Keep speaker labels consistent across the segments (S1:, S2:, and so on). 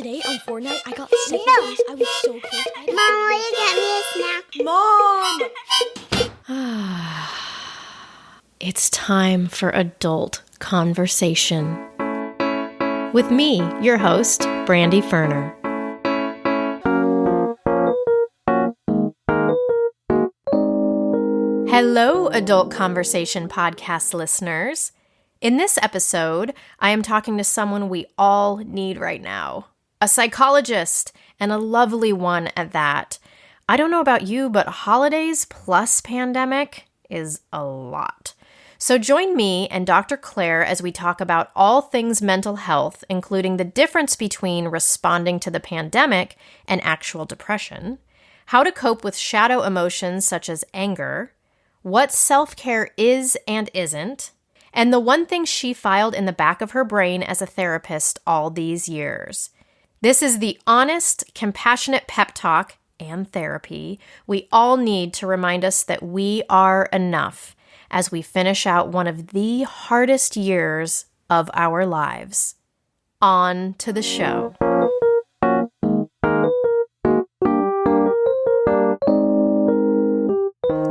S1: Today on Fortnite, I got second place. I was so close.
S2: Mom, will you get me a snack?
S1: Mom! It's time for adult conversation. With me, your host, Brandy Ferner. Hello, Adult Conversation podcast listeners. In this episode, I am talking to someone we all need right now. A psychologist, and a lovely one at that. I don't know about you, but holidays plus pandemic is a lot. So join me and Dr. Claire as we talk about all things mental health, including the difference between responding to the pandemic and actual depression, how to cope with shadow emotions such as anger, what self-care is and isn't, and the one thing she filed in the back of her brain as a therapist all these years. This is the honest, compassionate pep talk and therapy we all need to remind us that we are enough as we finish out one of the hardest years of our lives. On to the show.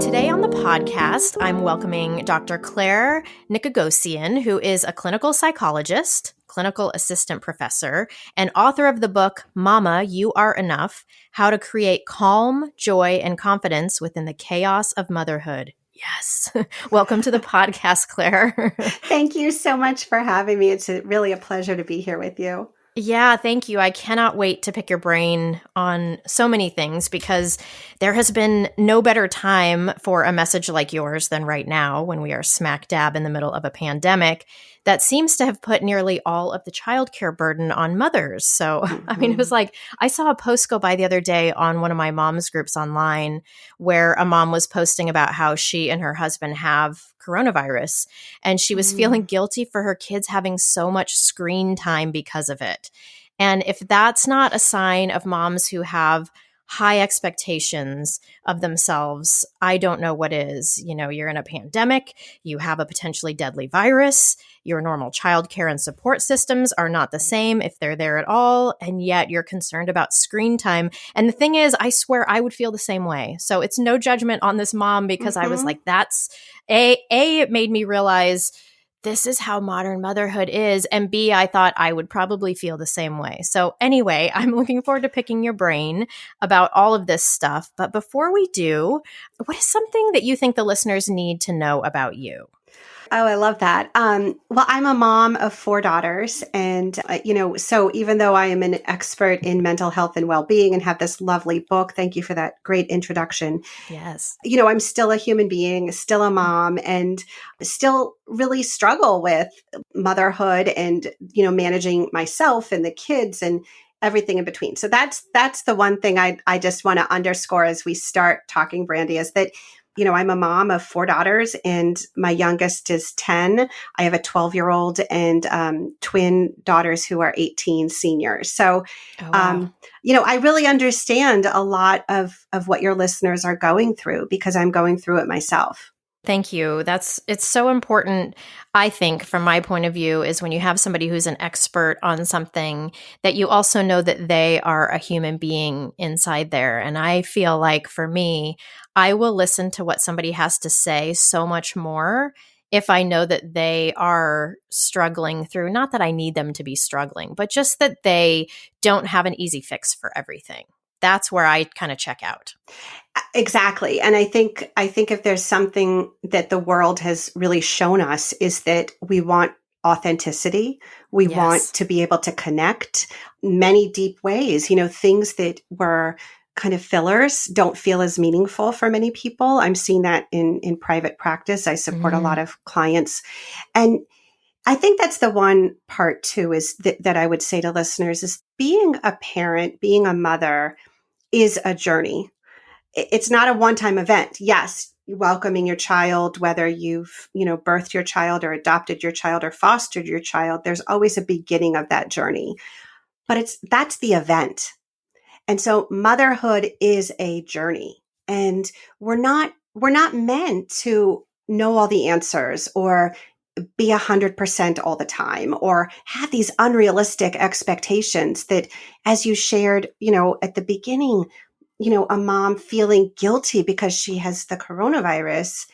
S1: Today on the podcast, I'm welcoming Dr. Claire Nicogossian, who is a clinical psychologist, clinical assistant professor, and author of the book, Mama, You Are Enough: How to Create Calm, Joy, and Confidence Within the Chaos of Motherhood. Yes. Welcome to the podcast, Claire.
S2: Thank you so much for having me. It's really a pleasure to be here with you.
S1: Yeah, thank you. I cannot wait to pick your brain on so many things because there has been no better time for a message like yours than right now when we are smack dab in the middle of a pandemic that seems to have put nearly all of the childcare burden on mothers. So, I mean, it was like, I saw a post go by the other day on one of my mom's groups online where a mom was posting about how she and her husband have coronavirus, and she was feeling guilty for her kids having so much screen time because of it. And if that's not a sign of moms who have high expectations of themselves, I don't know what is. You know, you're in a pandemic, you have a potentially deadly virus, your normal childcare and support systems are not the same if they're there at all, and yet you're concerned about screen time. And the thing is, I swear I would feel the same way. So it's no judgment on this mom because I was like, that's it made me realize this is how modern motherhood is. And B, I thought I would probably feel the same way. So anyway, I'm looking forward to picking your brain about all of this stuff. But before we do, what is something that you think the listeners need to know about you?
S2: Oh, I love that. Well, I'm a mom of 4 daughters. And, so even though I am an expert in mental health and well-being and have this lovely book, thank you for that great introduction.
S1: Yes.
S2: I'm still a human being, still a mom, and still really struggle with motherhood and, managing myself and the kids and everything in between. So that's the one thing I just want to underscore as we start talking, Brandy, is that I'm a mom of 4 daughters and my youngest is 10. I have a 12-year-old and twin daughters who are 18 seniors. So,
S1: wow.
S2: I really understand a lot of what your listeners are going through because I'm going through it myself.
S1: Thank you. It's so important, I think, from my point of view, is when you have somebody who's an expert on something that you also know that they are a human being inside there. And I feel like for me, I will listen to what somebody has to say so much more if I know that they are struggling through, not that I need them to be struggling, but just that they don't have an easy fix for everything. That's where I kind of check out.
S2: Exactly. And I think if there's something that the world has really shown us is that we want authenticity. We want to be able to connect many deep ways, things that were kind of fillers don't feel as meaningful for many people. I'm seeing that in private practice. I support a lot of clients. And I think that's the one part too, is that I would say to listeners is being a parent, being a mother is a journey. It's not a one-time event. Yes, welcoming your child, whether you've, birthed your child or adopted your child or fostered your child, there's always a beginning of that journey. But that's the event. And so motherhood is a journey. And we're not meant to know all the answers or be 100% all the time or have these unrealistic expectations that, as you shared, at the beginning, a mom feeling guilty because she has the coronavirus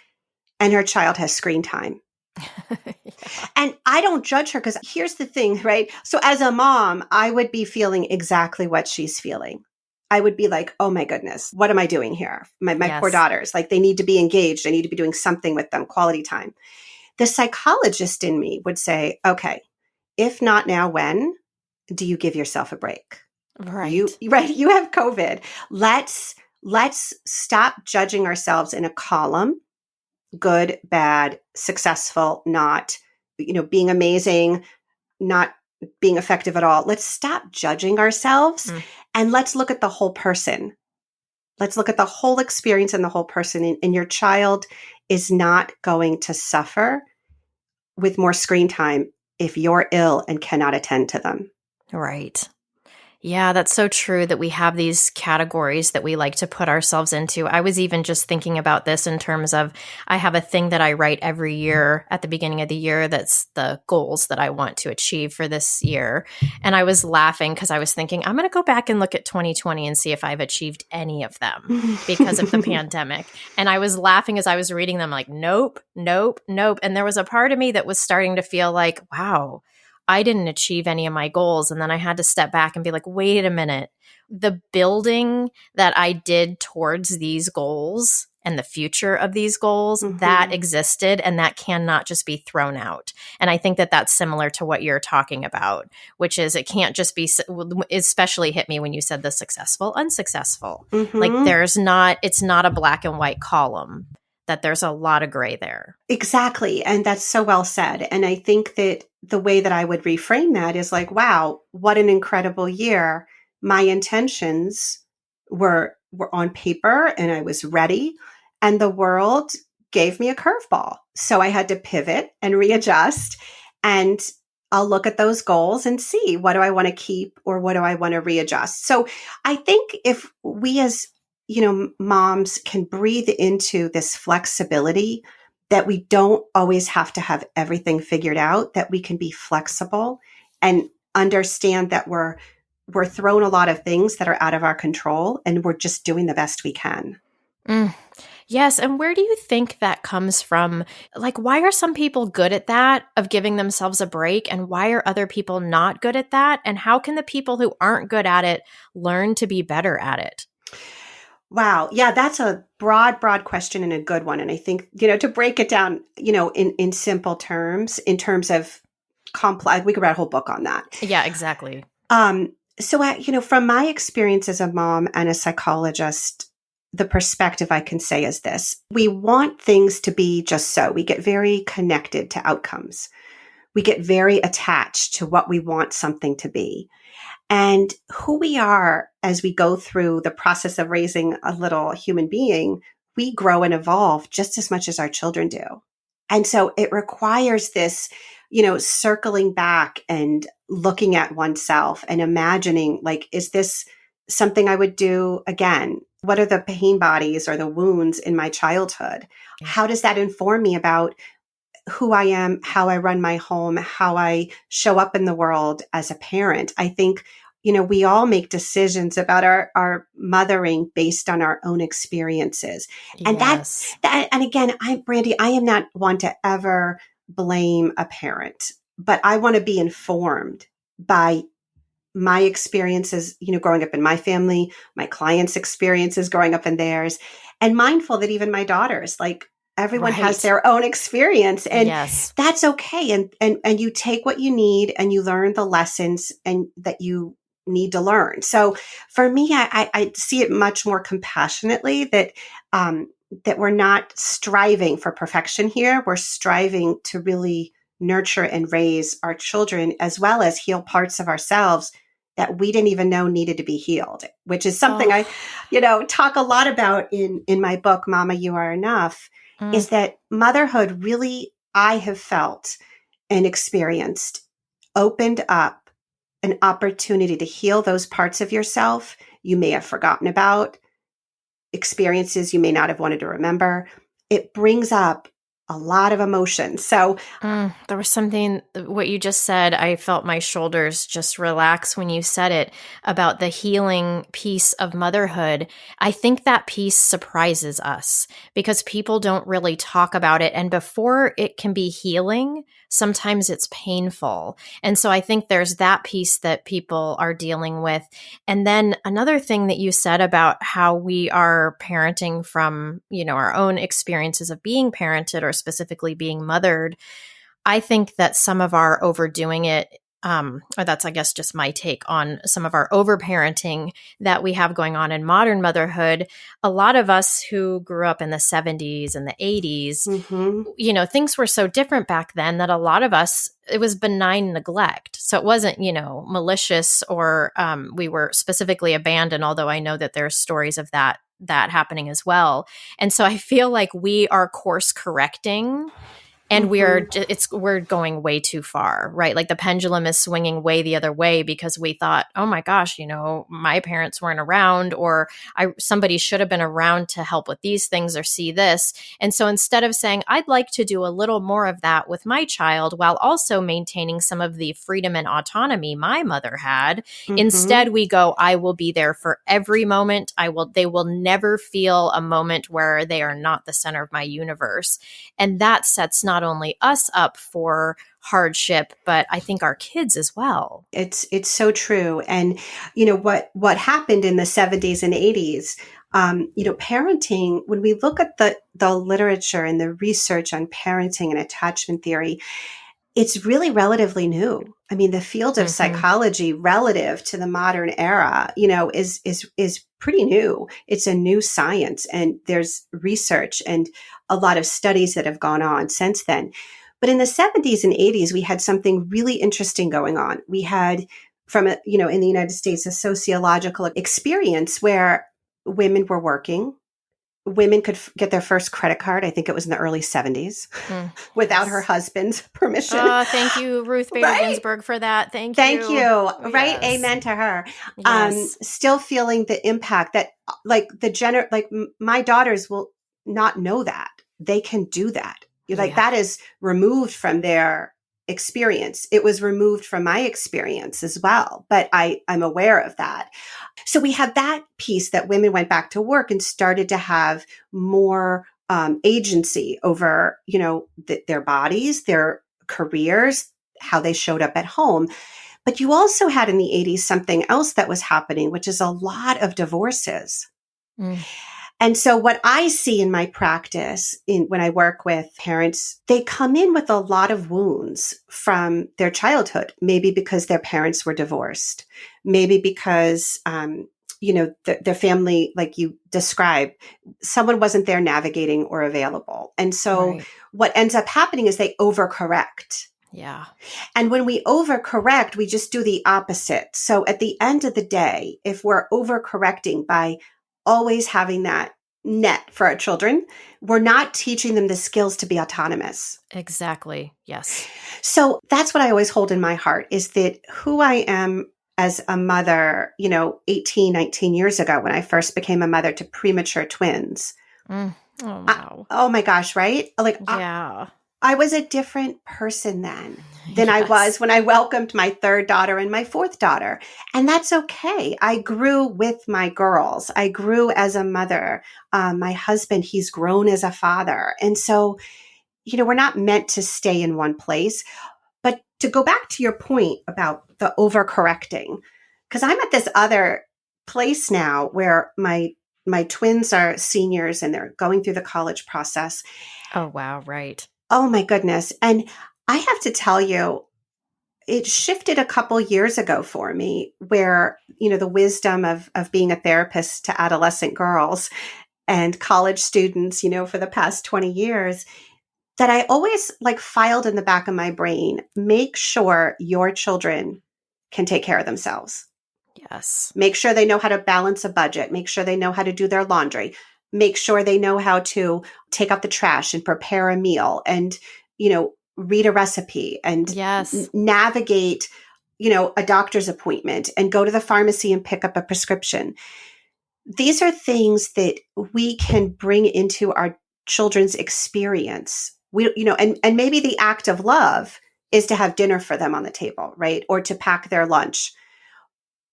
S2: and her child has screen time.
S1: Yeah.
S2: And I don't judge her because here's the thing, right? So as a mom, I would be feeling exactly what she's feeling. I would be like, oh my goodness, what am I doing here? My poor
S1: Yes.
S2: daughters, like they need to be engaged. I need to be doing something with them, quality time. The psychologist in me would say, okay, if not now, when do you give yourself a break?
S1: Right.
S2: You have COVID. Let's stop judging ourselves in a column, good, bad, successful, not, being amazing, not being effective at all. Let's stop judging ourselves and let's look at the whole person. Let's look at the whole experience and the whole person. And your child is not going to suffer with more screen time if you're ill and cannot attend to them.
S1: Right. Yeah, that's so true that we have these categories that we like to put ourselves into. I was even just thinking about this in terms of I have a thing that I write every year at the beginning of the year that's the goals that I want to achieve for this year. And I was laughing because I was thinking, I'm going to go back and look at 2020 and see if I've achieved any of them because of the pandemic. And I was laughing as I was reading them like, nope, nope, nope. And there was a part of me that was starting to feel like, wow, I didn't achieve any of my goals. And then I had to step back and be like, wait a minute. The building that I did towards these goals and the future of these goals, that existed and that cannot just be thrown out. And I think that that's similar to what you're talking about, which is it can't just be, especially hit me when you said the successful, unsuccessful. Like it's not a black and white column, that there's a lot of gray there.
S2: Exactly. And that's so well said. And I think that the way that I would reframe that is like, wow, what an incredible year. My intentions were on paper and I was ready, and the world gave me a curveball. So I had to pivot and readjust, and I'll look at those goals and see, what do I want to keep or what do I want to readjust? So I think if we as moms can breathe into this flexibility, that we don't always have to have everything figured out, that we can be flexible and understand that we're thrown a lot of things that are out of our control and we're just doing the best we can.
S1: Yes. And where do you think that comes from? Like, why are some people good at that, of giving themselves a break? And why are other people not good at that? And how can the people who aren't good at it learn to be better at it?
S2: Wow. Yeah, that's a broad question and a good one. And I think, to break it down, in simple terms, in terms of complex, we could write a whole book on that.
S1: Yeah, exactly.
S2: So, from my experience as a mom and a psychologist, the perspective I can say is this: we want things to be just so. We get very connected to outcomes. We get very attached to what we want something to be. And who we are as we go through the process of raising a little human being, we grow and evolve just as much as our children do. And so it requires this, circling back and looking at oneself and imagining, like, is this something I would do again? What are the pain bodies or the wounds in my childhood? How does that inform me about who I am, how I run my home, how I show up in the world as a parent? I think, we all make decisions about our mothering based on our own experiences. And
S1: Yes.
S2: and again, Brandy, I am not one to ever blame a parent, but I want to be informed by my experiences, growing up in my family, my clients' experiences growing up in theirs, and mindful that even my daughters, like, everyone has their own experience, and that's okay. And you take what you need and you learn the lessons and that you need to learn. So for me, I see it much more compassionately that we're not striving for perfection here. We're striving to really nurture and raise our children, as well as heal parts of ourselves that we didn't even know needed to be healed, which is something I talk a lot about in my book, Mama, You Are Enough. Is that motherhood really, I have felt and experienced, opened up an opportunity to heal those parts of yourself you may have forgotten about, experiences you may not have wanted to remember. It brings up a lot of emotion. So
S1: There was something, what you just said, I felt my shoulders just relax when you said it about the healing piece of motherhood. I think that piece surprises us because people don't really talk about it. And before it can be healing, sometimes it's painful. And so I think there's that piece that people are dealing with. And then another thing that you said about how we are parenting from, our own experiences of being parented or specifically being mothered. I think that some of our overdoing it, or that's, I guess, just my take on some of our overparenting that we have going on in modern motherhood. A lot of us who grew up in the 70s and the 80s, things were so different back then that a lot of us, it was benign neglect. So it wasn't, malicious or we were specifically abandoned, although I know that there's stories of that happening as well. And so I feel like we are course correcting. And we're going way too far, right? Like the pendulum is swinging way the other way because we thought, oh my gosh, my parents weren't around, or somebody should have been around to help with these things or see this. And so instead of saying, I'd like to do a little more of that with my child while also maintaining some of the freedom and autonomy my mother had, instead we go, I will be there for every moment. They will never feel a moment where they are not the center of my universe. And that sets not only us up for hardship, but I think our kids as well.
S2: It's so true. And, what happened in the 70s and 80s, parenting, when we look at the literature and the research on parenting and attachment theory, it's really relatively new. I mean, the field of psychology relative to the modern era, is pretty new. It's a new science, and there's research and a lot of studies that have gone on since then. But in the 70s and 80s, we had something really interesting going on. We had in the United States, a sociological experience where women were working. Women could get their first credit card. I think it was in the early 70s without her husband's permission.
S1: Thank you, Ruth Bader Ginsburg, for that. Thank you.
S2: Thank you. Right. Yes. Amen to her. Yes. Still feeling the impact that my daughters will not know that they can do that. That is removed from their experience. It was removed from my experience as well, but I'm aware of that. So we have that piece that women went back to work and started to have more agency over, their bodies, their careers, how they showed up at home. But you also had in the 80s something else that was happening, which is a lot of divorces. And so what I see in my practice when I work with parents, they come in with a lot of wounds from their childhood, maybe because their parents were divorced, maybe because, their family, like you described, someone wasn't there navigating or available. And so what ends up happening is they overcorrect.
S1: Yeah.
S2: And when we overcorrect, we just do the opposite. So at the end of the day, if we're overcorrecting by always having that net for our children, we're not teaching them the skills to be autonomous.
S1: Exactly. Yes.
S2: So that's what I always hold in my heart, is that who I am as a mother, 18, 19 years ago, when I first became a mother to premature twins.
S1: Oh, wow.
S2: Oh my gosh, right?
S1: Yeah.
S2: I was a different person then than I was when I welcomed my third daughter and my fourth daughter. And that's okay. I grew with my girls. I grew as a mother. My husband, he's grown as a father. And so, we're not meant to stay in one place. But to go back to your point about the overcorrecting, because I'm at this other place now where my twins are seniors and they're going through the college process.
S1: Oh, wow. Right.
S2: Oh my goodness. And I have to tell you, it shifted a couple years ago for me where, the wisdom of being a therapist to adolescent girls and college students, for the past 20 years, that I always filed in the back of my brain, make sure your children can take care of themselves.
S1: Yes.
S2: Make sure they know how to balance a budget. Make sure they know how to do their laundry. Make sure they know how to take out the trash and prepare a meal and, read a recipe and navigate, a doctor's appointment and go to the pharmacy and pick up a prescription. These are things that we can bring into our children's experience and maybe the act of love is to have dinner for them on the table, right? Or to pack their lunch.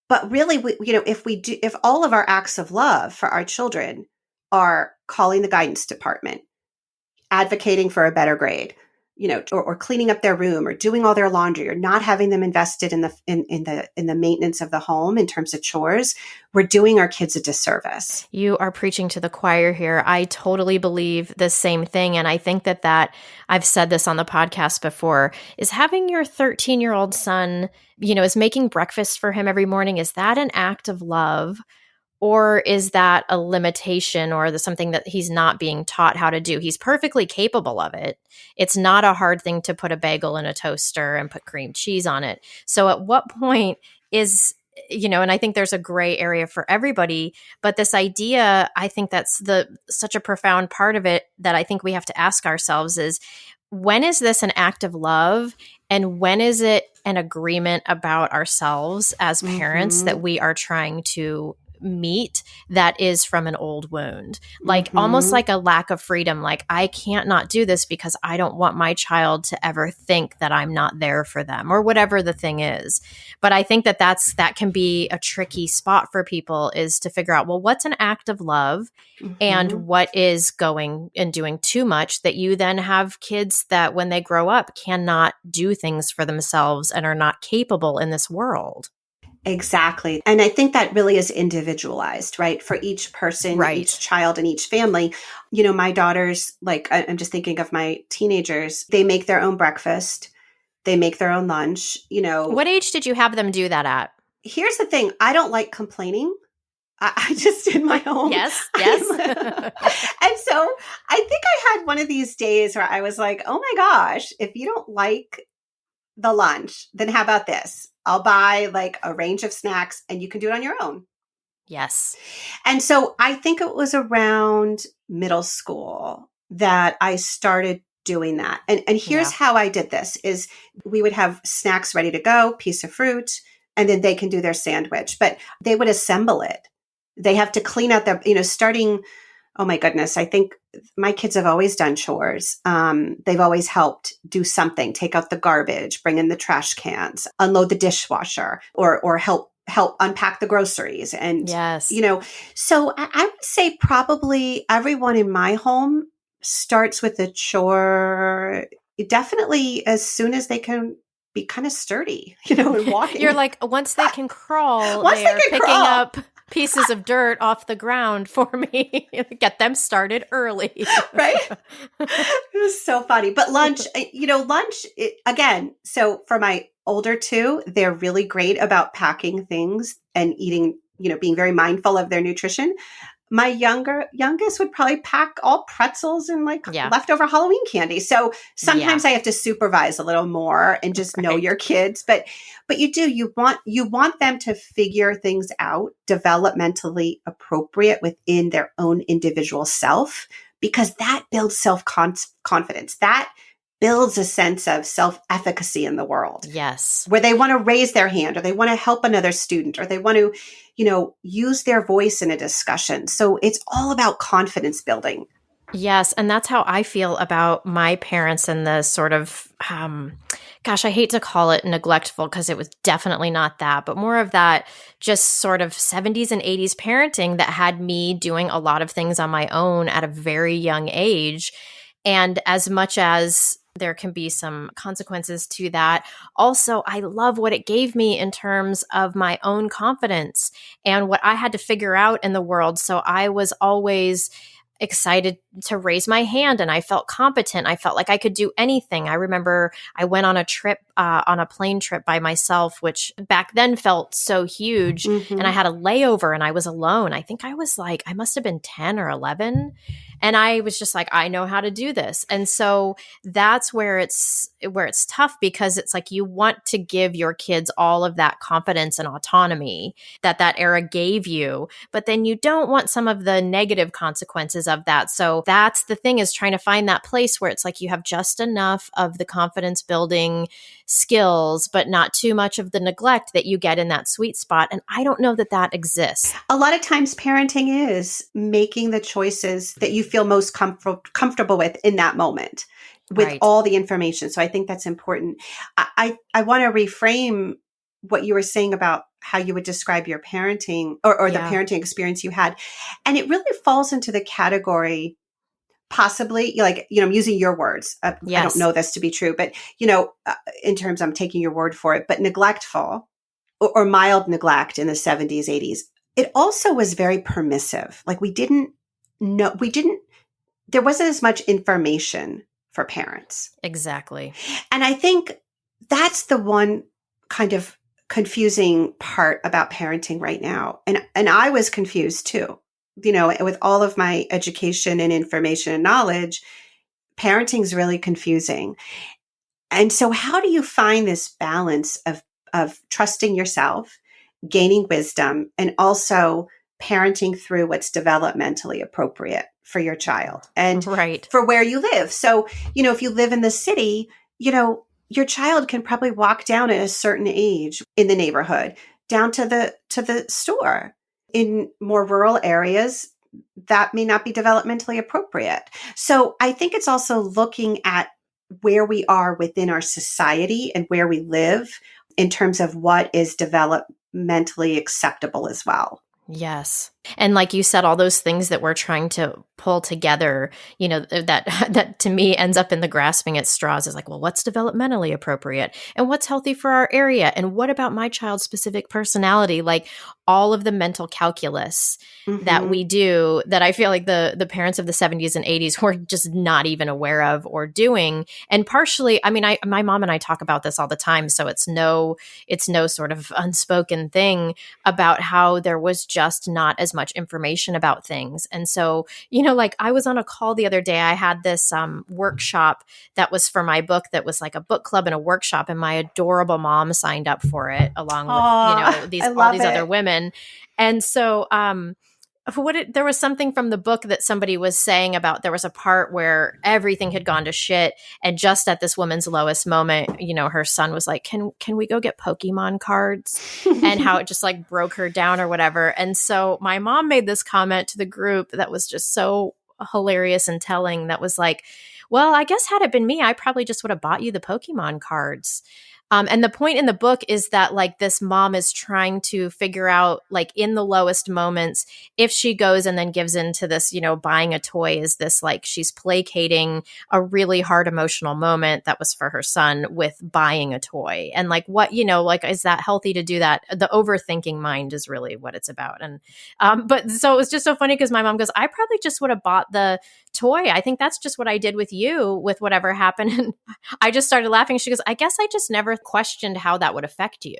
S2: But really, if all of our acts of love for our children are calling the guidance department, advocating for a better grade, or cleaning up their room, or doing all their laundry, or not having them invested in the maintenance of the home in terms of chores, we're doing our kids a disservice.
S1: You are preaching to the choir here. I totally believe the same thing. And I think that I've said this on the podcast before, is having your 13-year-old son, is making breakfast for him every morning. Is that an act of love? Or is that a limitation, or something that he's not being taught how to do? He's perfectly capable of it. It's not a hard thing to put a bagel in a toaster and put cream cheese on it. So at what point is, and I think there's a gray area for everybody, but this idea, I think that's such a profound part of it that I think we have to ask ourselves is, when is this an act of love? And when is it an agreement about ourselves as parents that we are trying to meet that is from an old wound, like almost like a lack of freedom. Like, I can't not do this because I don't want my child to ever think that I'm not there for them, or whatever the thing is. But I think that can be a tricky spot for people, is to figure out, well, what's an act of love and what is going and doing too much, that you then have kids that when they grow up cannot do things for themselves and are not capable in this world.
S2: Exactly. And I think that really is individualized, right? For each person, right, each child, and each family. My daughters, like, I'm just thinking of my teenagers, they make their own breakfast. They make their own lunch,
S1: What age did you have them do that at?
S2: Here's the thing. I don't like complaining. I just did my own.
S1: Yes.
S2: And so I think I had one of these days where I was like, oh my gosh, if you don't like the lunch, then how about this? I'll buy like a range of snacks and you can do it on your own.
S1: Yes.
S2: And so I think it was around middle school that I started doing that. And here's how I did this is we would have snacks ready to go, piece of fruit, and then they can do their sandwich, but they would assemble it. They have to clean out their, starting, oh my goodness, I think my kids have always done chores. They've always helped do something, take out the garbage, bring in the trash cans, unload the dishwasher, or help unpack the groceries. And,
S1: yes,
S2: so I would say probably everyone in my home starts with a chore, definitely as soon as they can be kind of sturdy, and walking.
S1: You're like, once they can crawl, they are picking up pieces of dirt off the ground for me. Get them started early.
S2: Right? It was so funny. But lunch, again, so for my older two, they're really great about packing things and eating, being very mindful of their nutrition. My youngest would probably pack all pretzels and leftover Halloween candy. So sometimes I have to supervise a little more and just know your kids. But you want them to figure things out developmentally appropriate within their own individual self, because that builds self-confidence. That builds a sense of self-efficacy in the world.
S1: Yes.
S2: Where they want to raise their hand, or they want to help another student, or they want to, use their voice in a discussion. So it's all about confidence building.
S1: Yes. And that's how I feel about my parents, and the sort of, I hate to call it neglectful, because it was definitely not that, but more of that just sort of 70s and 80s parenting that had me doing a lot of things on my own at a very young age. And as much as there can be some consequences to that, also, I love what it gave me in terms of my own confidence and what I had to figure out in the world. So I was always excited to raise my hand, and I felt competent. I felt like I could do anything. I remember I went on a trip, on a plane trip by myself, which back then felt so huge. And I had a layover and I was alone. I think I must have been 10 or 11. And I was just like, I know how to do this. And so that's where it's tough, because it's like you want to give your kids all of that confidence and autonomy that era gave you, but then you don't want some of the negative consequences of that. So that's the thing, is trying to find that place where it's like you have just enough of the confidence building skills, but not too much of the neglect that you get in that sweet spot. And I don't know that exists.
S2: A lot of times parenting is making the choices that you feel most comfortable with in that moment. with
S1: Right.
S2: all the information. So I think that's important. I want to reframe what you were saying about how you would describe your parenting or the
S1: Yeah.
S2: parenting experience you had. And it really falls into the category, possibly, like, I'm using your words. I don't
S1: Yes.
S2: know this to be true, but, in terms, I'm taking your word for it, but neglectful or mild neglect in the 70s, 80s. It also was very permissive. Like there wasn't as much information for parents.
S1: Exactly.
S2: And I think that's the one kind of confusing part about parenting right now. And I was confused too. With all of my education and information and knowledge, parenting is really confusing. And so how do you find this balance of trusting yourself, gaining wisdom, and also parenting through what's developmentally appropriate for your child and
S1: Right.
S2: for where you live? So, if you live in the city, your child can probably walk down at a certain age in the neighborhood down to the store. In more rural areas, that may not be developmentally appropriate. So I think it's also looking at where we are within our society and where we live in terms of what is developmentally acceptable as well.
S1: Yes. And like you said, all those things that we're trying to pull together, that to me ends up in the grasping at straws is like, well, what's developmentally appropriate and what's healthy for our area? And what about my child's specific personality? Like all of the mental calculus that we do that I feel like the parents of the 70s and 80s were just not even aware of or doing. And partially, I mean, my mom and I talk about this all the time. So it's no sort of unspoken thing about how there was just not as much information about things. And so, like I was on a call the other day, I had this workshop that was for my book that was like a book club and a workshop. And my adorable mom signed up for it along with, all these other women. And so, there was something from the book that somebody was saying about there was a part where everything had gone to shit, and just at this woman's lowest moment, her son was like, can we go get Pokemon cards? And how it just like broke her down or whatever. And so my mom made this comment to the group that was just so hilarious and telling, that was like, well, I guess had it been me, I probably just would have bought you the Pokemon cards. And the point in the book is that like this mom is trying to figure out like in the lowest moments, if she goes and then gives into this, buying a toy, is this like she's placating a really hard emotional moment that was for her son with buying a toy, and like what, like, is that healthy to do that? The overthinking mind is really what it's about. And, but so it was just so funny because my mom goes, I probably just would have bought the toy. I think that's just what I did with you with whatever happened. And I just started laughing. She goes, I guess I just never questioned how that would affect you.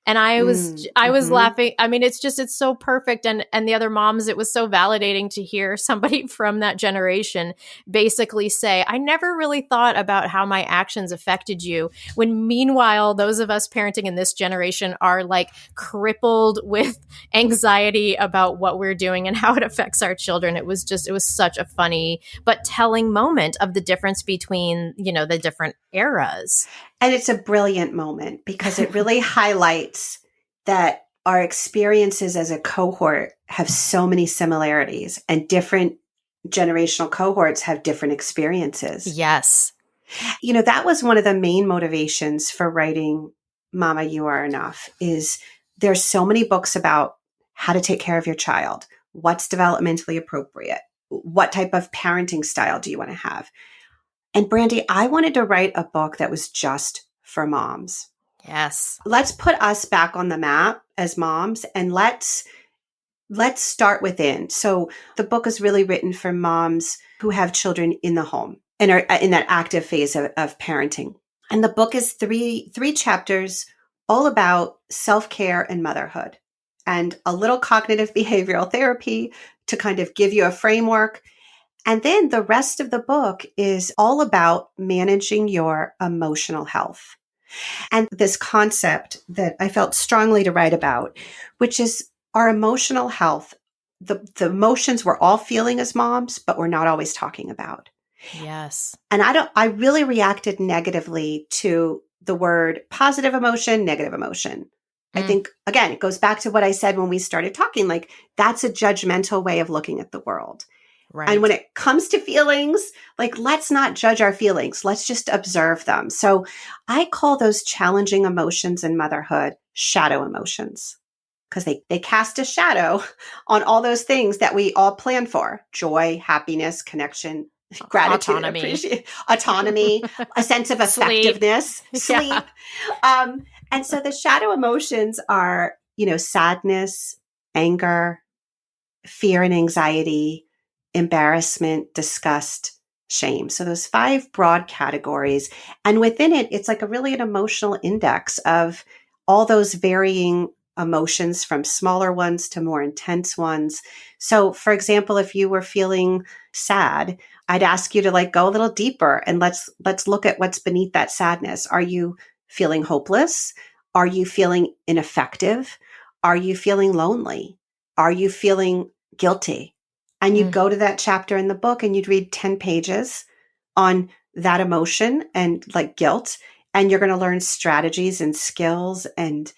S1: And I was laughing. I mean, it's so perfect. And the other moms, it was so validating to hear somebody from that generation basically say, I never really thought about how my actions affected you. When meanwhile, those of us parenting in this generation are like crippled with anxiety about what we're doing and how it affects our children. It was such a funny but telling moment of the difference between, the different eras.
S2: And it's a brilliant moment because it really highlights that our experiences as a cohort have so many similarities, and different generational cohorts have different experiences.
S1: Yes.
S2: That was one of the main motivations for writing Mama, You Are Enough, is there's so many books about how to take care of your child, what's developmentally appropriate, what type of parenting style do you want to have. And Brandy, I wanted to write a book that was just for moms.
S1: Yes.
S2: Let's put us back on the map as moms, and let's start within. So the book is really written for moms who have children in the home and are in that active phase of parenting. And the book is three chapters all about self-care and motherhood, and a little cognitive behavioral therapy to kind of give you a framework. And then the rest of the book is all about managing your emotional health. And this concept that I felt strongly to write about, which is our emotional health, the emotions we're all feeling as moms, but we're not always talking about.
S1: Yes.
S2: And I really reacted negatively to the word positive emotion, negative emotion. I think, again, it goes back to what I said when we started talking, like that's a judgmental way of looking at the world. And
S1: Right.
S2: when it comes to feelings, like, let's not judge our feelings. Let's just observe them. So I call those challenging emotions in motherhood shadow emotions, because they cast a shadow on all those things that we all plan for: joy, happiness, connection, gratitude,
S1: Autonomy.
S2: appreciation, autonomy, a sense of
S1: Sleep.
S2: effectiveness,
S1: Yeah.
S2: sleep. And so the shadow emotions are, sadness, anger, fear and anxiety, embarrassment, disgust, shame. So those 5 broad categories. And within it, it's like really an emotional index of all those varying emotions, from smaller ones to more intense ones. So for example, if you were feeling sad, I'd ask you to like go a little deeper and let's look at what's beneath that sadness. Are you feeling hopeless? Are you feeling ineffective? Are you feeling lonely? Are you feeling guilty? And you'd go to that chapter in the book and you'd read 10 pages on that emotion and like guilt. And you're going to learn strategies and skills and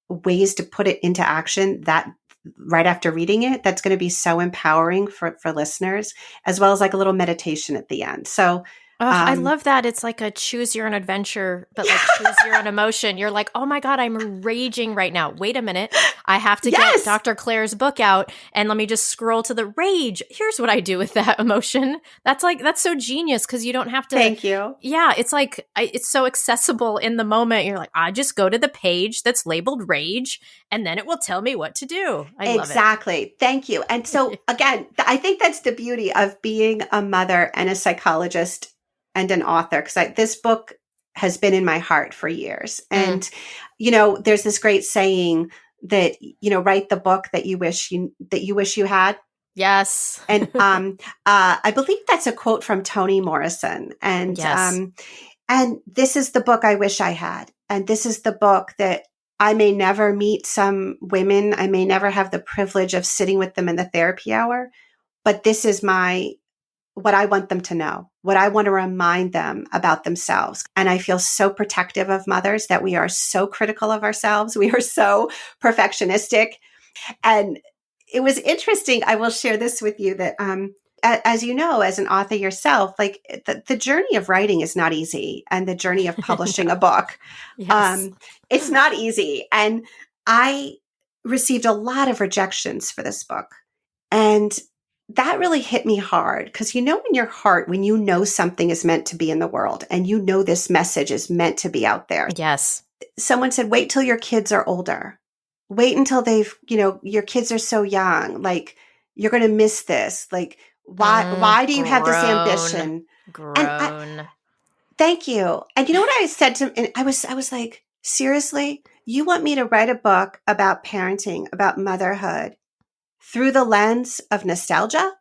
S2: ways to put it into action that right after reading it, that's going to be so empowering for listeners, as well as like a little meditation at the end. So,
S1: Oh, I love that. It's like a choose your own adventure, but like choose your own emotion. You're like, oh my God, I'm raging right now. Wait a minute. I have to get Dr. Claire's book out and let me just scroll to the rage. Here's what I do with that emotion. That's so genius, because you don't have to.
S2: Thank you.
S1: Yeah. It's like, it's so accessible in the moment. You're like, I just go to the page that's labeled rage and then it will tell me what to do. I love it.
S2: Exactly. Thank you. And so again, I think that's the beauty of being a mother and a psychologist and an author, because this book has been in my heart for years. And, there's this great saying that, write the book that you wish you had.
S1: Yes.
S2: And I believe that's a quote from Toni Morrison. And
S1: Yes.
S2: And this is the book I wish I had. And this is the book that I may never meet some women. I may never have the privilege of sitting with them in the therapy hour, but this is what I want them to know, what I want to remind them about themselves. And I feel so protective of mothers, that we are so critical of ourselves. We are so perfectionistic. And it was interesting. I will share this with you that, as you know, as an author yourself, like the journey of writing is not easy. And the journey of publishing a book,
S1: Yes.
S2: it's not easy. And I received a lot of rejections for this book. And that really hit me hard, because in your heart, when you know something is meant to be in the world and this message is meant to be out there.
S1: Yes.
S2: Someone said, wait till your kids are older. Wait until they've, your kids are so young. Like, you're going to miss this. Like, why do you have this ambition?
S1: Grown.
S2: Thank you. And you know what I said to him? And I was like, seriously, you want me to write a book about parenting, about motherhood, through the lens of nostalgia?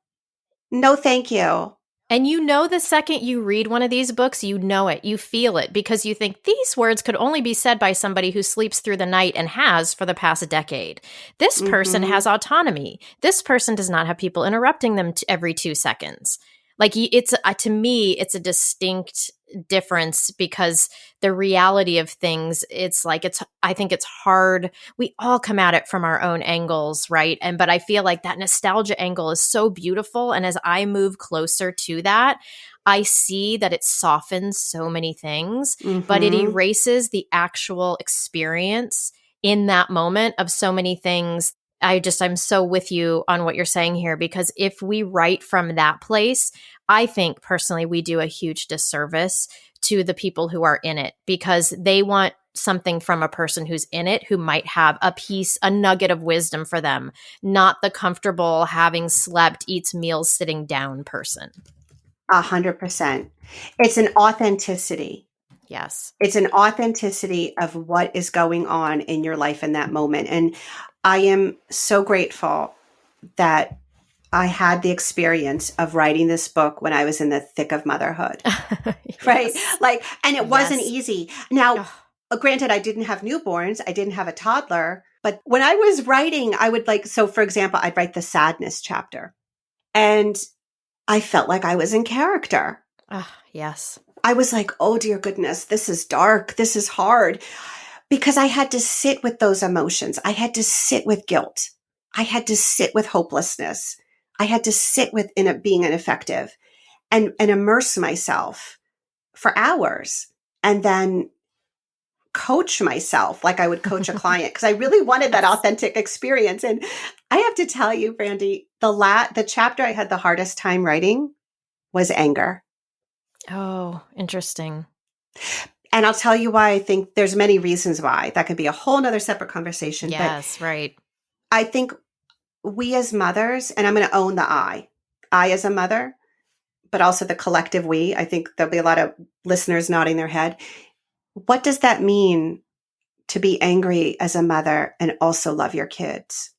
S2: No, thank you.
S1: And the second you read one of these books, you know it, you feel it, because you think these words could only be said by somebody who sleeps through the night and has for the past decade. This person has autonomy. This person does not have people interrupting them every 2 seconds. Like, it's to me, it's a distinct difference, because the reality of things, I think it's hard. We all come at it from our own angles, right? But I feel like that nostalgia angle is so beautiful. And as I move closer to that, I see that it softens so many things, but it erases the actual experience in that moment of so many things. I'm so with you on what you're saying here, because if we write from that place, I think personally we do a huge disservice to the people who are in it, because they want something from a person who's in it, who might have a nugget of wisdom for them, not the comfortable, having slept, eats meals, sitting down person.
S2: 100%. It's an authenticity.
S1: Yes.
S2: It's an authenticity of what is going on in your life in that moment. And I am so grateful that I had the experience of writing this book when I was in the thick of motherhood. Yes. Right? Like, and it wasn't easy. Now, granted, I didn't have newborns. I didn't have a toddler. But when I was writing, I would for example, I'd write the sadness chapter. And I felt like I was in character.
S1: Yes.
S2: I was like, oh, dear goodness, this is dark. This is hard. Because I had to sit with those emotions. I had to sit with guilt. I had to sit with hopelessness. I had to sit within it being ineffective and immerse myself for hours and then coach myself like I would coach a client because I really wanted that authentic experience. And I have to tell you, Brandy, the chapter I had the hardest time writing was anger.
S1: Oh, interesting.
S2: And I'll tell you why. I think there's many reasons why. That could be a whole nother separate conversation.
S1: Yes, right.
S2: I think we as mothers, and I'm going to own the I as a mother, but also the collective we. I think there'll be a lot of listeners nodding their head. What does that mean to be angry as a mother and also love your kids?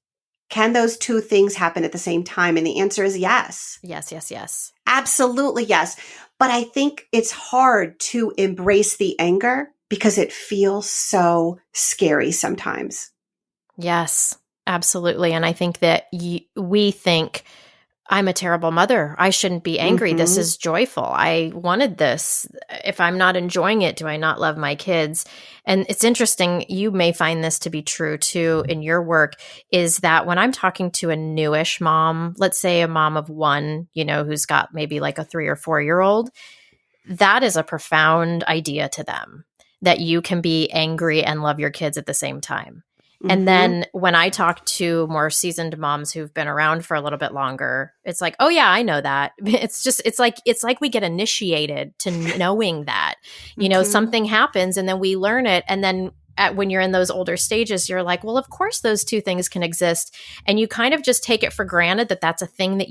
S2: Can those two things happen at the same time? And the answer is yes.
S1: Yes, yes, yes.
S2: Absolutely yes. But I think it's hard to embrace the anger because it feels so scary sometimes.
S1: Yes, absolutely. And I think that we think, I'm a terrible mother. I shouldn't be angry.
S2: Mm-hmm.
S1: This is joyful. I wanted this. If I'm not enjoying it, do I not love my kids? And it's interesting. You may find this to be true too in your work, is that when I'm talking to a newish mom, let's say a mom of one, who's got maybe like a 3 or 4-year-old, that is a profound idea to them, that you can be angry and love your kids at the same time. And then when I talk to more seasoned moms who've been around for a little bit longer, it's like, oh yeah, I know that. It's like we get initiated to knowing that, something happens and then we learn it. And then when you're in those older stages, you're like, well, of course those two things can exist. And you kind of just take it for granted that that's a thing that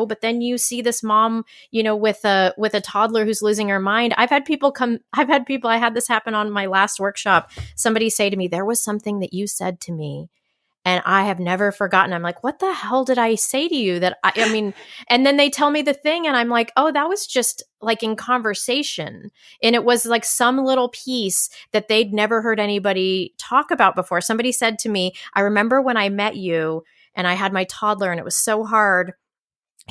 S1: but then you see this mom, with a toddler who's losing her mind. I had this happen on my last workshop. Somebody say to me, there was something that you said to me and I have never forgotten. I'm like, what the hell did I say to you that I mean, and then they tell me the thing and I'm like, oh, that was just like in conversation. And it was like some little piece that they'd never heard anybody talk about before. Somebody said to me, I remember when I met you and I had my toddler and it was so hard.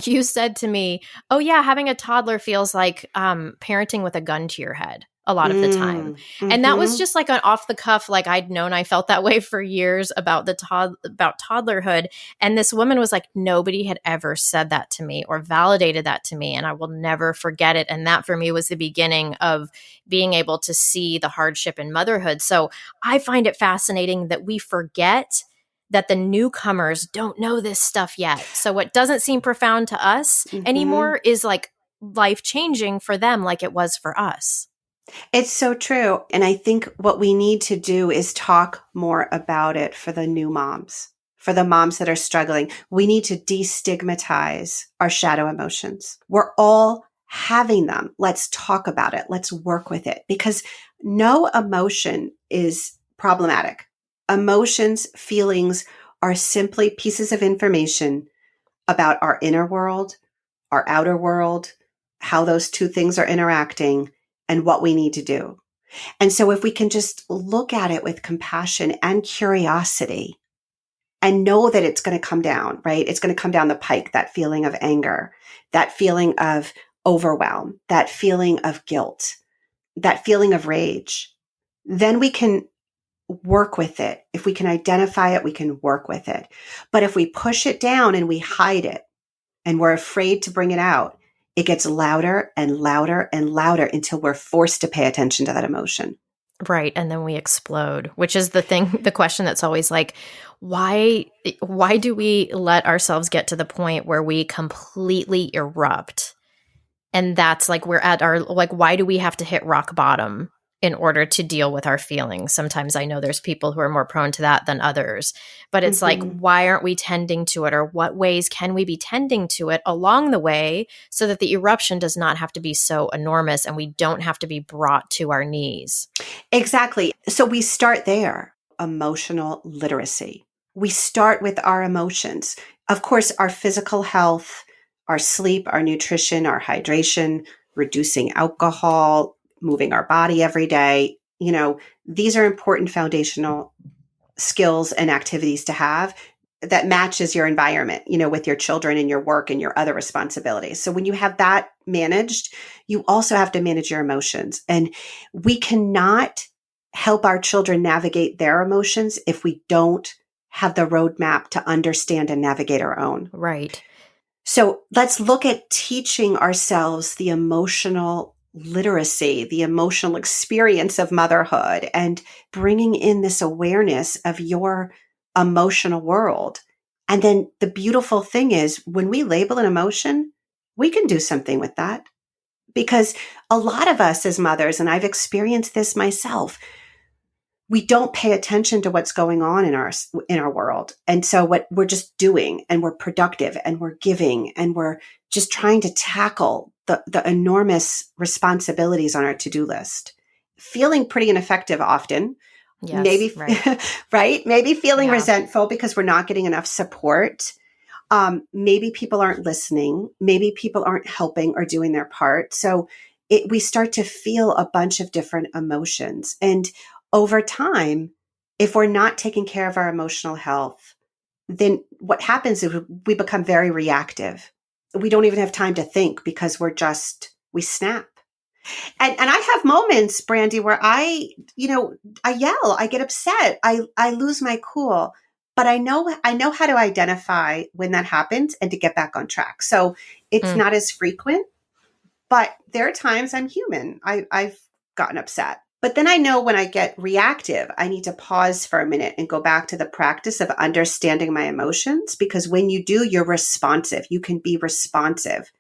S1: You said to me, oh yeah, having a toddler feels like parenting with a gun to your head a lot of the time. And that was just like an off the cuff, like I'd known I felt that way for years about about toddlerhood. And this woman was like, nobody had ever said that to me or validated that to me. And I will never forget it. And that for me was the beginning of being able to see the hardship in motherhood. So I find it fascinating that we forget that the newcomers don't know this stuff yet. So what doesn't seem profound to us anymore is like life-changing for them like it was for us.
S2: It's so true. And I think what we need to do is talk more about it for the new moms, for the moms that are struggling. We need to destigmatize our shadow emotions. We're all having them. Let's talk about it. Let's work with it because no emotion is problematic. Emotions, feelings are simply pieces of information about our inner world, our outer world, how those two things are interacting, and what we need to do. And so if we can just look at it with compassion and curiosity and know that it's going to come down, right? It's going to come down the pike, that feeling of anger, that feeling of overwhelm, that feeling of guilt, that feeling of rage, then we can work with it. If we can identify it, we can work with it. But if we push it down and we hide it and we're afraid to bring it out, it gets louder and louder and louder until we're forced to pay attention to that emotion.
S1: Right. And then we explode, which is the question that's always like, why do we let ourselves get to the point where we completely erupt? And that's like, we're at our, like, why do we have to hit rock bottom in order to deal with our feelings? Sometimes I know there's people who are more prone to that than others, but it's like, why aren't we tending to it? Or what ways can we be tending to it along the way so that the eruption does not have to be so enormous and we don't have to be brought to our knees?
S2: Exactly. So we start there, emotional literacy. We start with our emotions. Of course, our physical health, our sleep, our nutrition, our hydration, reducing alcohol, moving our body every day. These are important foundational skills and activities to have that matches your environment, with your children and your work and your other responsibilities. So when you have that managed, you also have to manage your emotions. And we cannot help our children navigate their emotions if we don't have the roadmap to understand and navigate our own.
S1: Right.
S2: So let's look at teaching ourselves the emotional literacy, the emotional experience of motherhood, and bringing in this awareness of your emotional world. And then the beautiful thing is when we label an emotion, we can do something with that. Because a lot of us as mothers, and I've experienced this myself, we don't pay attention to what's going on in our world. And so what we're just doing, and we're productive, and we're giving, and we're just trying to tackle the enormous responsibilities on our to-do list, feeling pretty ineffective often.
S1: Yes,
S2: maybe
S1: right.
S2: right, maybe feeling resentful because we're not getting enough support. Maybe people aren't listening, maybe people aren't helping or doing their part. So we start to feel a bunch of different emotions. And over time, if we're not taking care of our emotional health, then what happens is we become very reactive. We don't even have time to think because we snap. And I have moments, Brandy, where I yell, I get upset, I lose my cool, but I know how to identify when that happens and to get back on track. So it's not as frequent, but there are times I'm human. I've gotten upset. But then I know when I get reactive, I need to pause for a minute and go back to the practice of understanding my emotions, because when you do, you're responsive. You can be responsive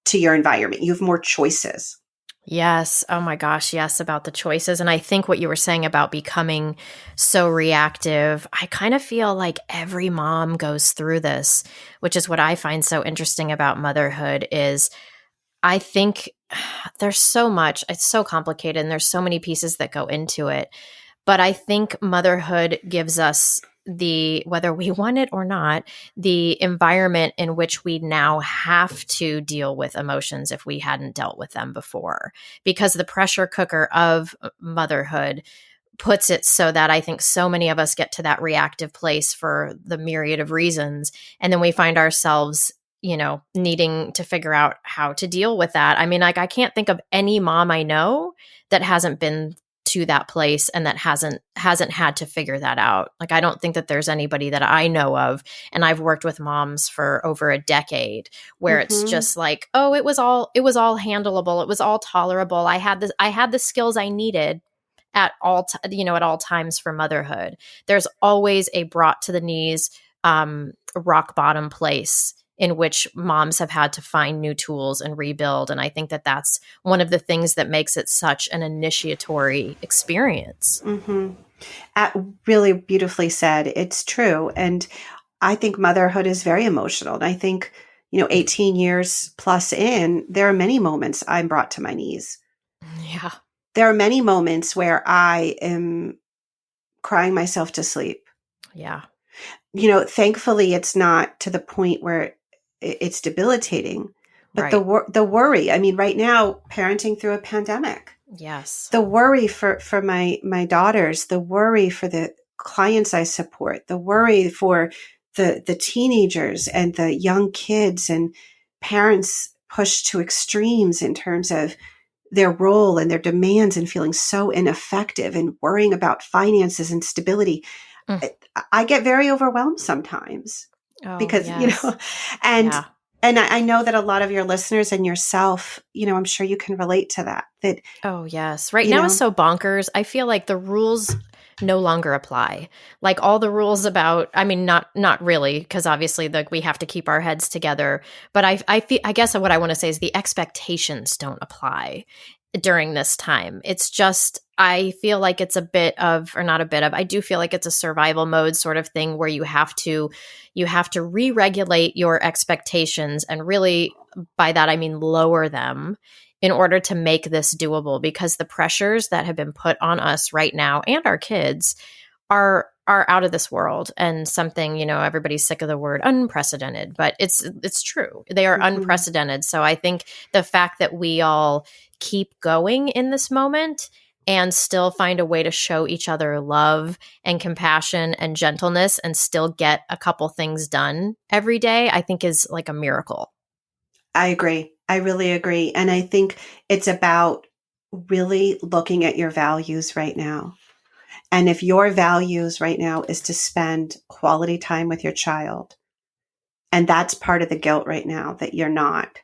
S2: to your environment. You have more choices.
S1: Yes. Oh my gosh. Yes. About the choices. And I think what you were saying about becoming so reactive, I kind of feel like every mom goes through this, which is what I find so interesting about motherhood is I think there's so much, it's so complicated and there's so many pieces that go into it. But I think motherhood gives us whether we want it or not, the environment in which we now have to deal with emotions if we hadn't dealt with them before. Because the pressure cooker of motherhood puts it so that I think so many of us get to that reactive place for the myriad of reasons. And then we find ourselves needing to figure out how to deal with that. I mean, like, I can't think of any mom I know that hasn't been to that place and that hasn't had to figure that out. Like, I don't think that there's anybody that I know of, and I've worked with moms for over a decade, where it's just like, oh, it was all handleable. It was all tolerable. I had the skills I needed at all times for motherhood. There's always a brought to the knees, rock bottom place in which moms have had to find new tools and rebuild. And I think that that's one of the things that makes it such an initiatory experience.
S2: Really beautifully said. It's true. And I think motherhood is very emotional. And I think, 18 years plus in, there are many moments I'm brought to my knees.
S1: Yeah.
S2: There are many moments where I am crying myself to sleep.
S1: Yeah.
S2: Thankfully, it's not to the point where it's debilitating, but
S1: right.
S2: the worry, I mean, right now, parenting through a pandemic,
S1: yes,
S2: the worry for my daughters, the worry for the clients I support, the worry for the teenagers and the young kids, and parents pushed to extremes in terms of their role and their demands, and feeling so ineffective and worrying about finances and stability. I get very overwhelmed sometimes because,
S1: yes.
S2: and
S1: Yeah.
S2: and I know that a lot of your listeners and yourself, I'm sure you can relate to that.
S1: Oh, yes. Right now is so bonkers. I feel like the rules no longer apply. Like all the rules about, I mean, not really, because obviously we have to keep our heads together. But I guess what I want to say is the expectations don't apply during this time. It's just, I feel like it's a bit of, or not a bit of, I do feel like it's a survival mode sort of thing where you have to re-regulate your expectations, and really by that, I mean lower them in order to make this doable, because the pressures that have been put on us right now and our kids are out of this world, and something, everybody's sick of the word unprecedented, but it's true. They are unprecedented. So I think the fact that we all keep going in this moment and still find a way to show each other love and compassion and gentleness and still get a couple things done every day, I think is like a miracle.
S2: I agree. I really agree. And I think it's about really looking at your values right now. And if your values right now is to spend quality time with your child and that's part of the guilt right now that you're not,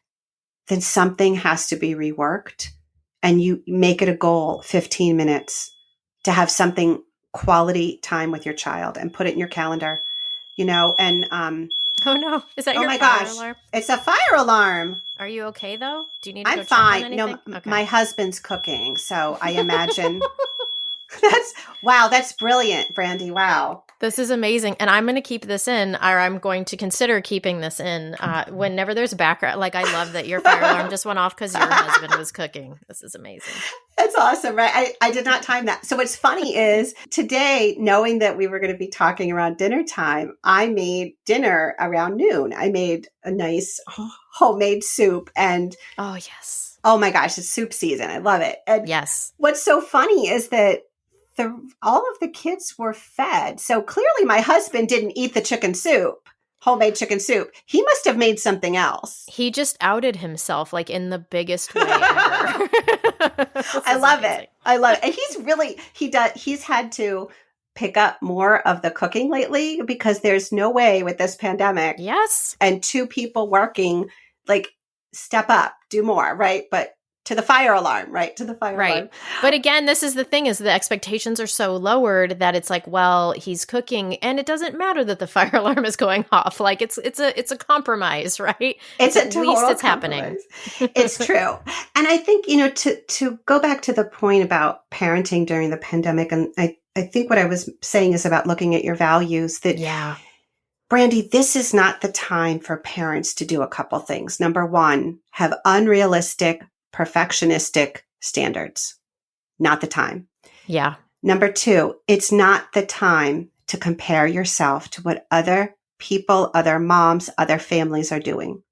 S2: then something has to be reworked, and you make it a goal 15 minutes to have something quality time with your child and put it in your calendar, and
S1: Oh no, is that
S2: oh
S1: your
S2: my
S1: fire
S2: gosh,
S1: alarm?
S2: it's a fire alarm.
S1: Are you okay though? Do you need to
S2: I'm
S1: go check on
S2: fine. No,
S1: anything? Okay.
S2: my husband's cooking, so I imagine that's brilliant, Brandy. Wow.
S1: This is amazing. And I'm going to keep this in, or I'm going to consider keeping this in whenever there's background. Like, I love that your fire alarm just went off because your husband was cooking. This is amazing.
S2: That's awesome, right? I did not time that. So what's funny is today, knowing that we were going to be talking around dinner time, I made dinner around noon. I made a nice homemade soup, and
S1: oh, yes.
S2: Oh my gosh, it's soup season. I love it. And
S1: yes.
S2: What's so funny is that all of the kids were fed. So clearly my husband didn't eat the chicken soup, homemade chicken soup. He must have made something else.
S1: He just outed himself like in the biggest way ever.
S2: I love it. I love it. And he's had to pick up more of the cooking lately because there's no way with this pandemic.
S1: Yes.
S2: And 2 people working, like, step up, do more, right? But to the fire alarm, right? To the fire alarm.
S1: But again, this is the thing, is the expectations are so lowered that it's like, well, he's cooking and it doesn't matter that the fire alarm is going off. Like it's a compromise, right?
S2: It's
S1: at least it's happening.
S2: It's true. And I think, to go back to the point about parenting during the pandemic, and I think what I was saying is about looking at your values, that Brandy, this is not the time for parents to do a couple things. Number one, have unrealistic, perfectionistic standards. Not the time.
S1: Yeah.
S2: Number two, it's not the time to compare yourself to what other people, other moms, other families are doing.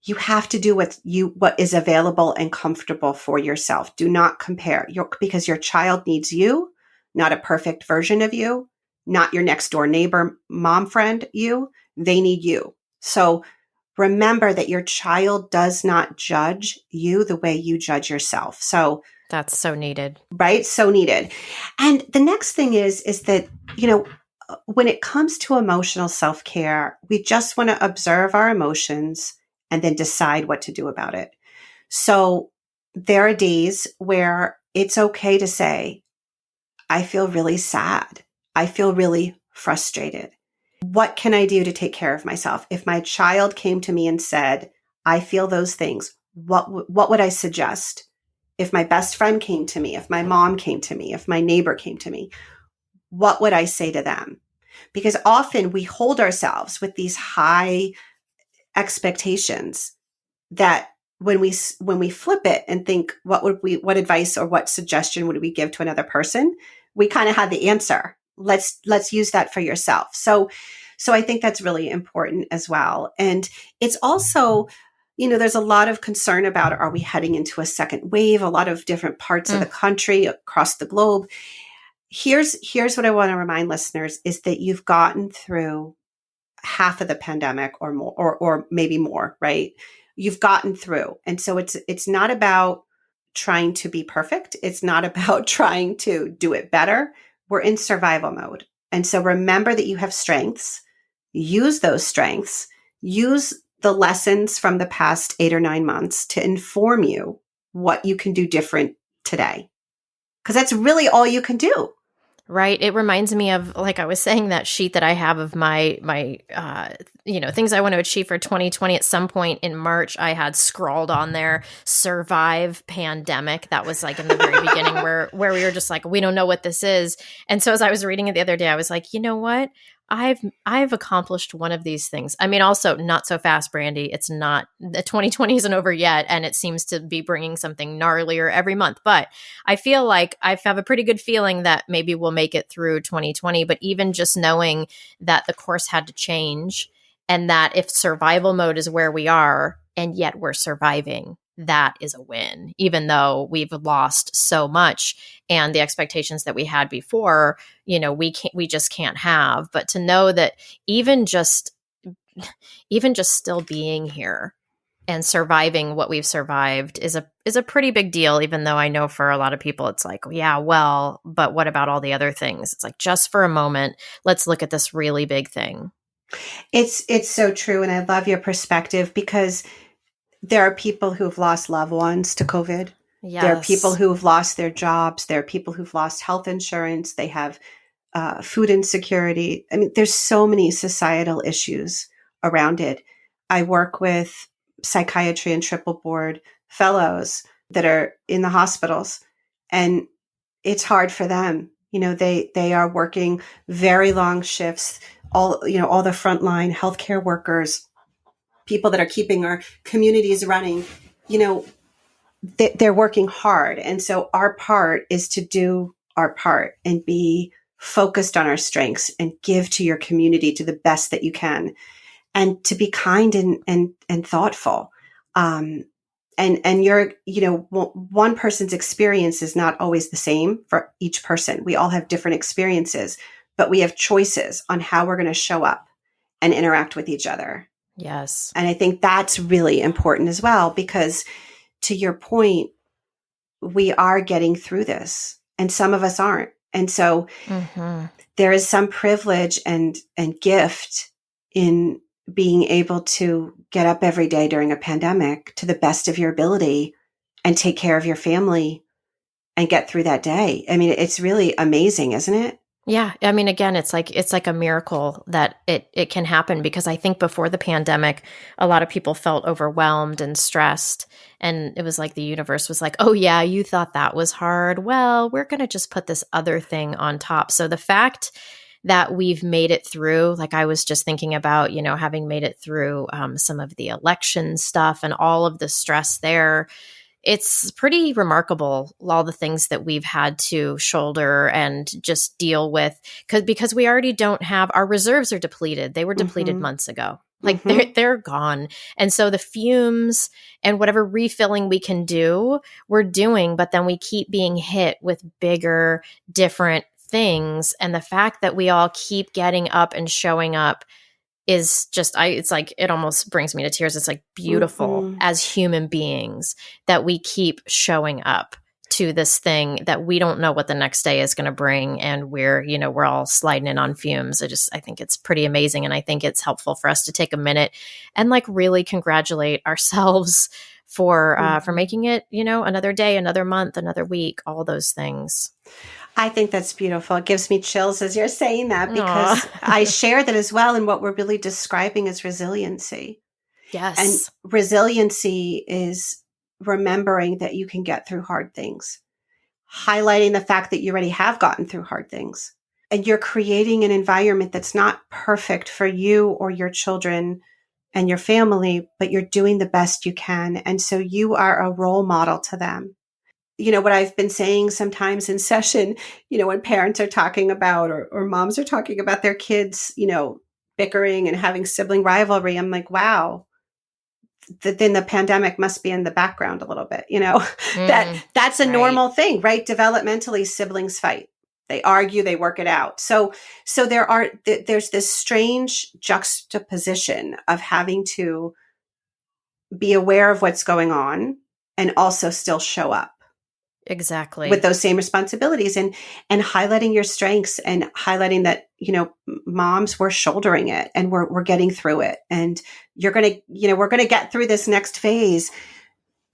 S2: You have to do what is available and comfortable for yourself. Do not compare because your child needs you, not a perfect version of you, not your next door neighbor, mom friend, you. They need you. So remember that your child does not judge you the way you judge yourself. So
S1: that's so needed.
S2: Right? So needed. And the next thing is that, when it comes to emotional self-care, we just want to observe our emotions and then decide what to do about it. So there are days where it's okay to say, I feel really sad. I feel really frustrated. What can I do to take care of myself? If my child came to me and said, I feel those things, what would I suggest? If my best friend came to me, if my mom came to me, if my neighbor came to me, what would I say to them? Because often we hold ourselves with these high expectations that when we flip it and think, what advice or what suggestion would we give to another person? We kind of have the answer. Let's use that for yourself. So I think that's really important as well. And it's also, there's a lot of concern about, are we heading into a second wave? A lot of different parts of the country, across the globe. Here's what I want to remind listeners is that you've gotten through half of the pandemic or more, or maybe more, right? You've gotten through. And so it's not about trying to be perfect. It's not about trying to do it better. We're in survival mode. And so remember that you have strengths. Use those strengths. Use the lessons from the past 8 or 9 months to inform you what you can do different today. Because that's really all you can do.
S1: Right. It reminds me of, like I was saying, that sheet that I have of my things I want to achieve for 2020. At some point in March, I had scrawled on there, survive pandemic. That was like in the very beginning where we were just like, we don't know what this is. And so as I was reading it the other day, I was like, you know what? I've accomplished one of these things. I mean, also not so fast, Brandy. It's not, the 2020 isn't over yet, and it seems to be bringing something gnarlier every month. But I feel like I have a pretty good feeling that maybe we'll make it through 2020. But even just knowing that the course had to change, and that if survival mode is where we are, and yet we're surviving, that is a win, even though we've lost so much, and the expectations that we had before, we just can't have. But to know that even just still being here and surviving what we've survived is a pretty big deal, even though I know for a lot of people it's like, yeah, well, but what about all the other things? It's like, just for a moment, let's look at this really big thing.
S2: It's so true. And I love your perspective because there are people who've lost loved ones to COVID. There are people
S1: Yes.
S2: who've lost their jobs. There are people who've lost health insurance. They have food insecurity. I mean, there's so many societal issues around it. I work with psychiatry and triple board fellows that are in the hospitals, and it's hard for them. They are working very long shifts. All the frontline healthcare workers, people that are keeping our communities running, you know, they're working hard. And so our part is to do our part and be focused on our strengths and give to your community to the best that you can, and to be kind and thoughtful. And one person's experience is not always the same for each person. We all have different experiences, but we have choices on how we're going to show up and interact with each other.
S1: Yes.
S2: And I think that's really important as well, because to your point, we are getting through this and some of us aren't. And so there is some privilege and gift in being able to get up every day during a pandemic to the best of your ability and take care of your family and get through that day. I mean, it's really amazing, isn't it?
S1: Yeah. I mean, again, it's like a miracle that it can happen, because I think before the pandemic, a lot of people felt overwhelmed and stressed. And it was like the universe was like, oh, yeah, you thought that was hard. Well, we're going to just put this other thing on top. So the fact that we've made it through, like I was just thinking about, having made it through some of the election stuff and all of the stress there, it's pretty remarkable, all the things that we've had to shoulder and just deal with, because we already don't have, our reserves are depleted. They were depleted months ago. Like they're gone. And so the fumes and whatever refilling we can do, we're doing, but then we keep being hit with bigger, different things. And the fact that we all keep getting up and showing up is just, it's like, it almost brings me to tears. It's like beautiful as human beings that we keep showing up to this thing that we don't know what the next day is going to bring. And we're all sliding in on fumes. I think it's pretty amazing. And I think it's helpful for us to take a minute and like really congratulate ourselves for making it, another day, another month, another week, all those things.
S2: I think that's beautiful. It gives me chills as you're saying that, because I share that as well. And what we're really describing is resiliency.
S1: Yes.
S2: And resiliency is remembering that you can get through hard things, highlighting the fact that you already have gotten through hard things. And you're creating an environment that's not perfect for you or your children and your family, but you're doing the best you can. And so you are a role model to them. What I've been saying sometimes in session, when parents are talking about, or moms are talking about their kids, bickering and having sibling rivalry, I'm like, wow, then the pandemic must be in the background a little bit, that's a normal thing, right? Developmentally, siblings fight, they argue, they work it out. So there's this strange juxtaposition of having to be aware of what's going on and also still show up.
S1: Exactly.
S2: With those same responsibilities, and highlighting your strengths and highlighting that, moms, we're shouldering it and we're getting through it. And we're going to get through this next phase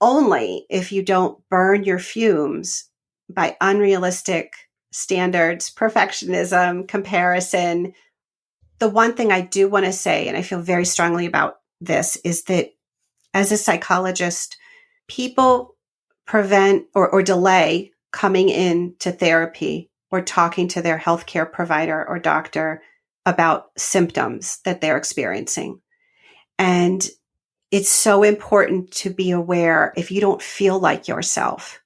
S2: only if you don't burn your fumes by unrealistic standards, perfectionism, comparison. The one thing I do want to say, and I feel very strongly about this, is that as a psychologist, people prevent or delay coming in to therapy or talking to their healthcare provider or doctor about symptoms that they're experiencing. And it's so important to be aware, if you don't feel like yourself,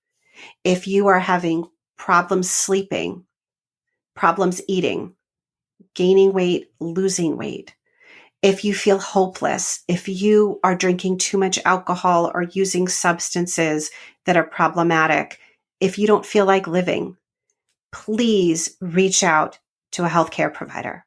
S2: if you are having problems sleeping, problems eating, gaining weight, losing weight, if you feel hopeless, if you are drinking too much alcohol or using substances that are problematic, if you don't feel like living, please reach out to a healthcare provider.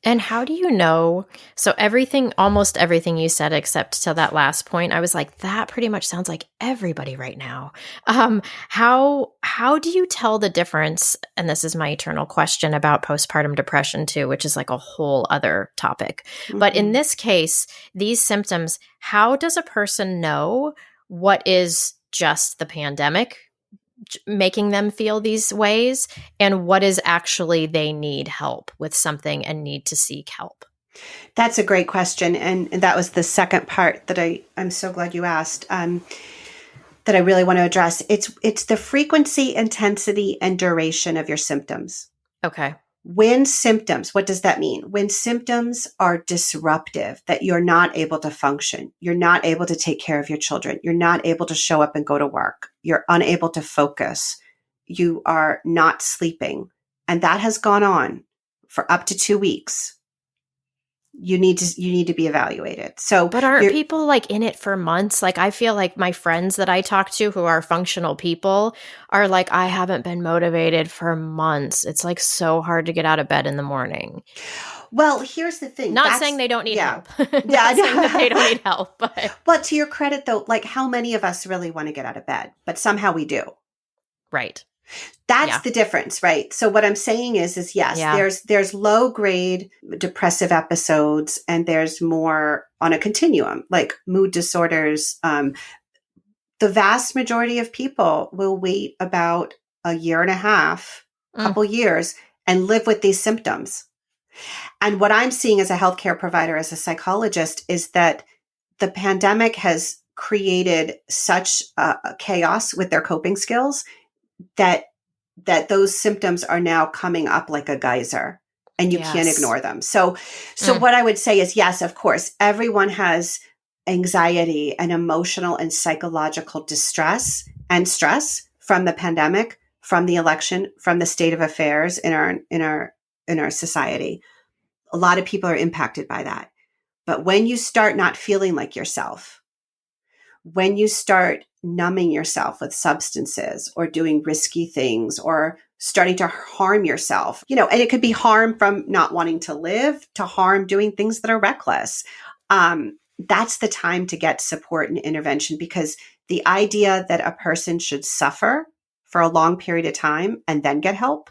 S1: And how do you know? So everything, almost everything you said, except to that last point, I was like, that pretty much sounds like everybody right now. How do you tell the difference? And this is my eternal question about postpartum depression too, which is like a whole other topic. But in this case, these symptoms, how does a person know what is just the pandemic making them feel these ways and what is actually they need help with something and need to seek help?
S2: That's a great question. And that was the second part that I'm so glad you asked, that I really want to address. It's the frequency, intensity, and duration of your symptoms.
S1: Okay.
S2: When symptoms, what does that mean? When symptoms are disruptive, that you're not able to function, you're not able to take care of your children, you're not able to show up and go to work, you're unable to focus, you are not sleeping, and that has gone on for up to 2 weeks, you need to be evaluated. So,
S1: but aren't people like in it for months? Like, I feel like my friends that I talk to who are functional people are like, I haven't been motivated for months. It's like so hard to get out of bed in the morning.
S2: Well, here's the thing.
S1: Not saying they don't need help. Not saying that they don't need help.
S2: But to your credit, though, like how many of us really want to get out of bed? But somehow we do.
S1: Right.
S2: That's the difference, right? So what I'm saying is yes, there's low grade depressive episodes and there's more on a continuum, like mood disorders. The vast majority of people will wait about a year and a half, couple years, and live with these symptoms. And what I'm seeing as a healthcare provider, as a psychologist, is that the pandemic has created such chaos with their coping skills that those symptoms are now coming up like a geyser and you can't ignore them. So what I would say is, yes, of course, everyone has anxiety and emotional and psychological distress and stress from the pandemic, from the election, from the state of affairs in our society. A lot of people are impacted by that. But when you start not feeling like yourself, when you start numbing yourself with substances or doing risky things or starting to harm yourself, and it could be harm from not wanting to live to harm doing things that are reckless. That's the time to get support and intervention, because the idea that a person should suffer for a long period of time and then get help,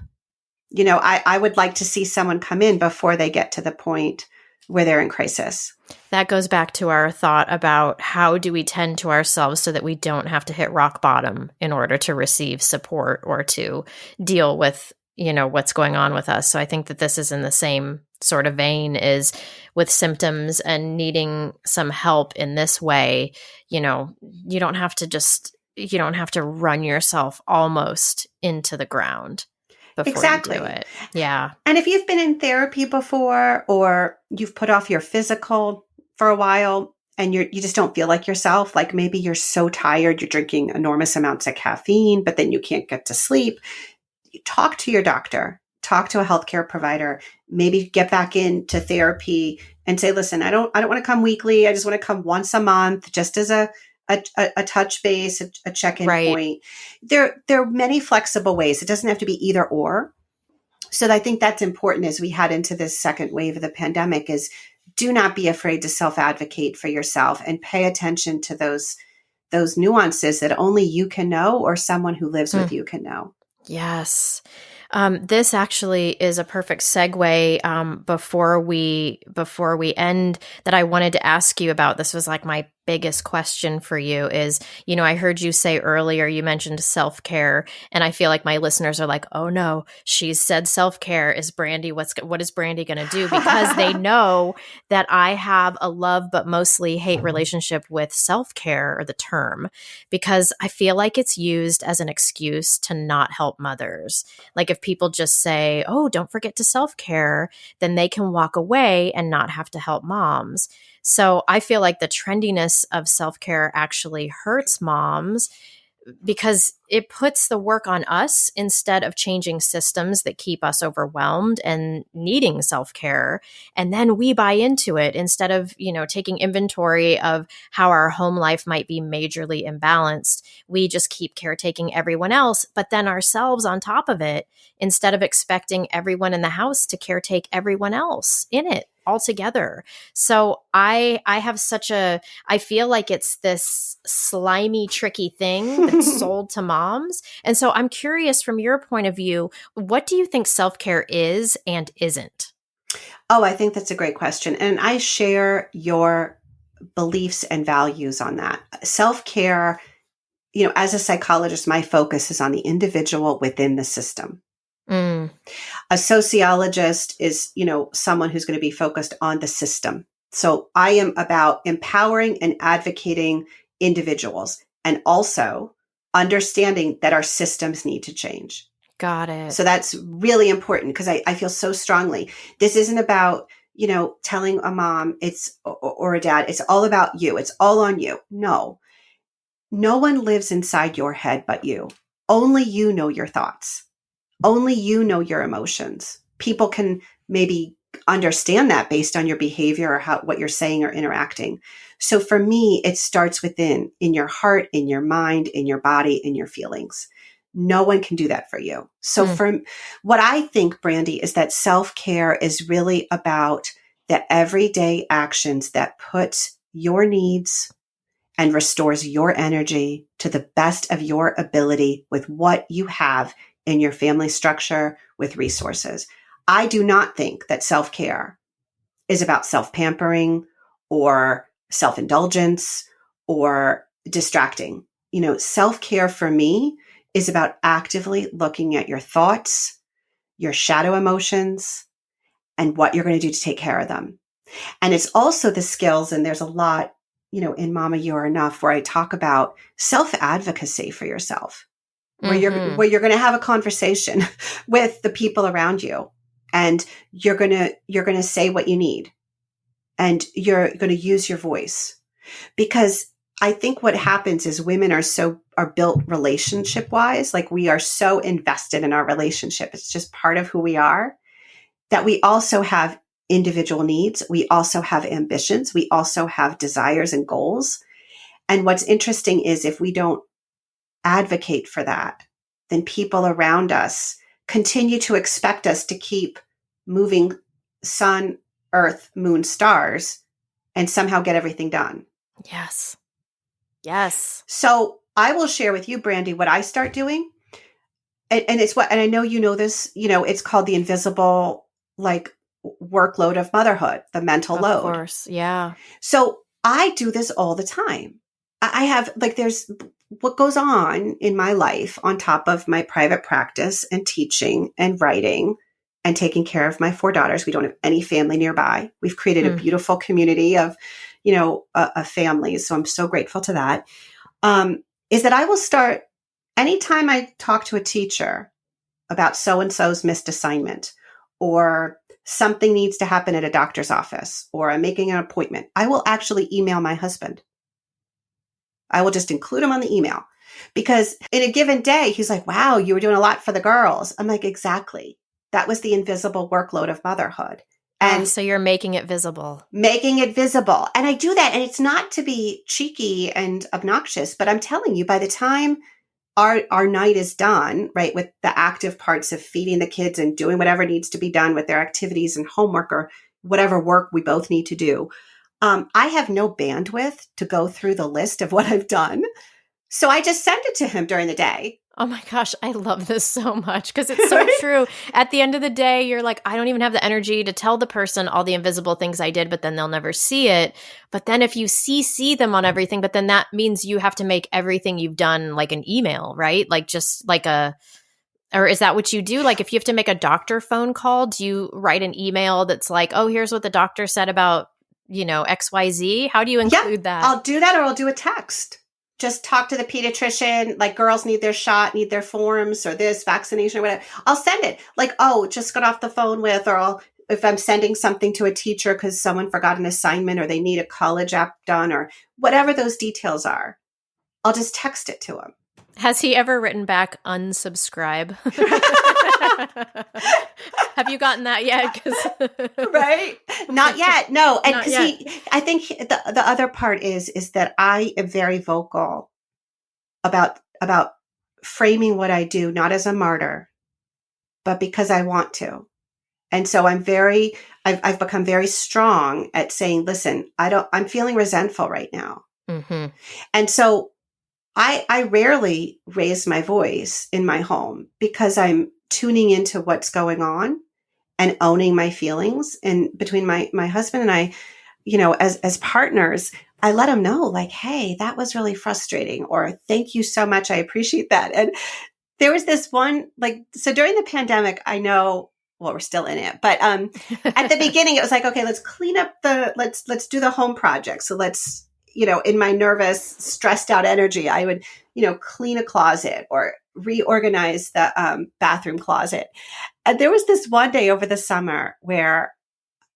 S2: I would like to see someone come in before they get to the point where they're in crisis.
S1: That goes back to our thought about how do we tend to ourselves so that we don't have to hit rock bottom in order to receive support or to deal with, what's going on with us. So I think that this is in the same sort of vein, is with symptoms and needing some help in this way. You don't have to run yourself almost into the ground before you do it. Yeah.
S2: And if you've been in therapy before, or you've put off your physical for a while and you just don't feel like yourself, like maybe you're so tired, you're drinking enormous amounts of caffeine, but then you can't get to sleep, you talk to your doctor, talk to a healthcare provider, maybe get back into therapy and say, listen, I don't want to come weekly. I just want to come once a month, just as a touch base, a check-in point. There are many flexible ways. It doesn't have to be either or. So I think that's important as we head into this second wave of the pandemic, is do not be afraid to self-advocate for yourself and pay attention to those nuances that only you can know or someone who lives with you can know.
S1: Yes. This actually is a perfect segue before we end, that I wanted to ask you about. This was like my biggest question for you is, I heard you say earlier, you mentioned self-care, and I feel like my listeners are like, oh no, she said self-care. Is Brandy, what is Brandy going to do? Because they know that I have a love but mostly hate relationship with self-care, or the term, because I feel like it's used as an excuse to not help mothers. Like if people just say, oh, don't forget to self-care, then they can walk away and not have to help moms. So I feel like the trendiness of self-care actually hurts moms because it puts the work on us instead of changing systems that keep us overwhelmed and needing self-care. And then we buy into it instead of, taking inventory of how our home life might be majorly imbalanced. We just keep caretaking everyone else, but then ourselves on top of it, instead of expecting everyone in the house to caretake everyone else in it altogether. So I have I feel like it's this slimy, tricky thing that's sold to moms. And so I'm curious, from your point of view, what do you think self-care is and isn't?
S2: Oh, I think that's a great question. And I share your beliefs and values on that. Self-care, as a psychologist, my focus is on the individual within the system.
S1: Mm.
S2: A sociologist is, someone who's going to be focused on the system. So I am about empowering and advocating individuals and also understanding that our systems need to change.
S1: Got it.
S2: So that's really important because I feel so strongly. This isn't about, telling a mom or a dad, it's all about you. It's all on you. No one lives inside your head but you. Only you know your thoughts. Only you know your emotions. People can maybe understand that based on your behavior or what you're saying or interacting. So for me, it starts within, in your heart, in your mind, in your body, in your feelings. No one can do that for you. So for what I think, Brandy, is that self-care is really about the everyday actions that put your needs and restores your energy to the best of your ability with what you have in your family structure with resources. I do not think that self-care is about self-pampering or self-indulgence or distracting. Self-care for me is about actively looking at your thoughts, your shadow emotions, and what you're going to do to take care of them. And it's also the skills, and there's a lot, in Mama You Are Enough, where I talk about self-advocacy for yourself, where you're going to have a conversation with the people around you, and you're going to say what you need, and you're going to use your voice. Because I think what happens is women are built relationship wise, like we are so invested in our relationship. It's just part of who we are, that we also have individual needs. We also have ambitions. We also have desires and goals. And what's interesting is if we don't advocate for that, then people around us continue to expect us to keep moving sun, earth, moon, stars, and somehow get everything done.
S1: Yes. Yes.
S2: So I will share with you, Brandy, what I start doing. And I know you know this, it's called the invisible, workload of motherhood, the mental load.
S1: Of course. Yeah.
S2: So I do this all the time. I have there's what goes on in my life on top of my private practice and teaching and writing and taking care of my 4 daughters. We don't have any family nearby. We've created a beautiful community of, a family. So I'm so grateful to that. Is that I will start anytime I talk to a teacher about so-and-so's missed assignment, or something needs to happen at a doctor's office, or I'm making an appointment, I will actually email my husband. I will just include him on the email, because in a given day, he's like, wow, you were doing a lot for the girls. I'm like, exactly. That was the invisible workload of motherhood. And
S1: so you're making it visible.
S2: Making it visible. And I do that. And it's not to be cheeky and obnoxious, but I'm telling you, by the time our night is done, right, with the active parts of feeding the kids and doing whatever needs to be done with their activities and homework or whatever work we both need to do, I have no bandwidth to go through the list of what I've done. So I just send it to him during the day.
S1: Oh my gosh, I love this so much because it's so true. At the end of the day, you're like, I don't even have the energy to tell the person all the invisible things I did, but then they'll never see it. But then if you CC them on everything, but then that means you have to make everything you've done like an email, right? Or is that what you do? Like if you have to make a doctor phone call, do you write an email that's like, oh, here's what the doctor said about, XYZ? How do you include that?
S2: I'll do that, or I'll do a text. Just talk to the pediatrician, like girls need their shot, need their forms or this vaccination or whatever. I'll send it like, oh, just got off the phone with, or if I'm sending something to a teacher because someone forgot an assignment or they need a college app done or whatever those details are, I'll just text it to them.
S1: Has he ever written back unsubscribe? Have you gotten that yet?
S2: Right? Not yet. No. And
S1: Not
S2: because
S1: yet.
S2: I think the other part is that I am very vocal about framing what I do, not as a martyr, but because I want to. And so I've become very strong at saying, listen, I'm feeling resentful right now.
S1: Mm-hmm.
S2: And so I rarely raise my voice in my home because I'm tuning into what's going on and owning my feelings. And between my husband and I, as partners, I let him know, like, hey, that was really frustrating, or thank you so much. I appreciate that. And there was this one, so during the pandemic, I know, well, we're still in it, but at the beginning, it was like, okay, let's clean up let's do the home project. So let's, in my nervous, stressed out energy, I would, clean a closet or reorganize the bathroom closet. And there was this one day over the summer where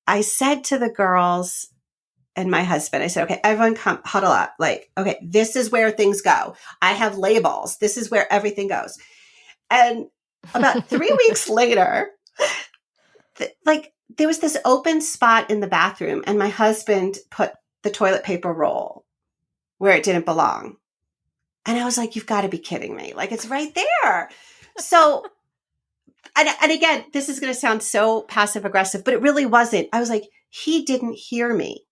S2: I said to the girls and my husband, I said, okay, everyone come huddle up. Like, okay, this is where things go. I have labels. This is where everything goes. And about 3 weeks later, there was this open spot in the bathroom and my husband put the toilet paper roll where it didn't belong. And I was like, you've got to be kidding me. Like, it's right there. So, and again, this is going to sound so passive aggressive, but it really wasn't. I was like, he didn't hear me.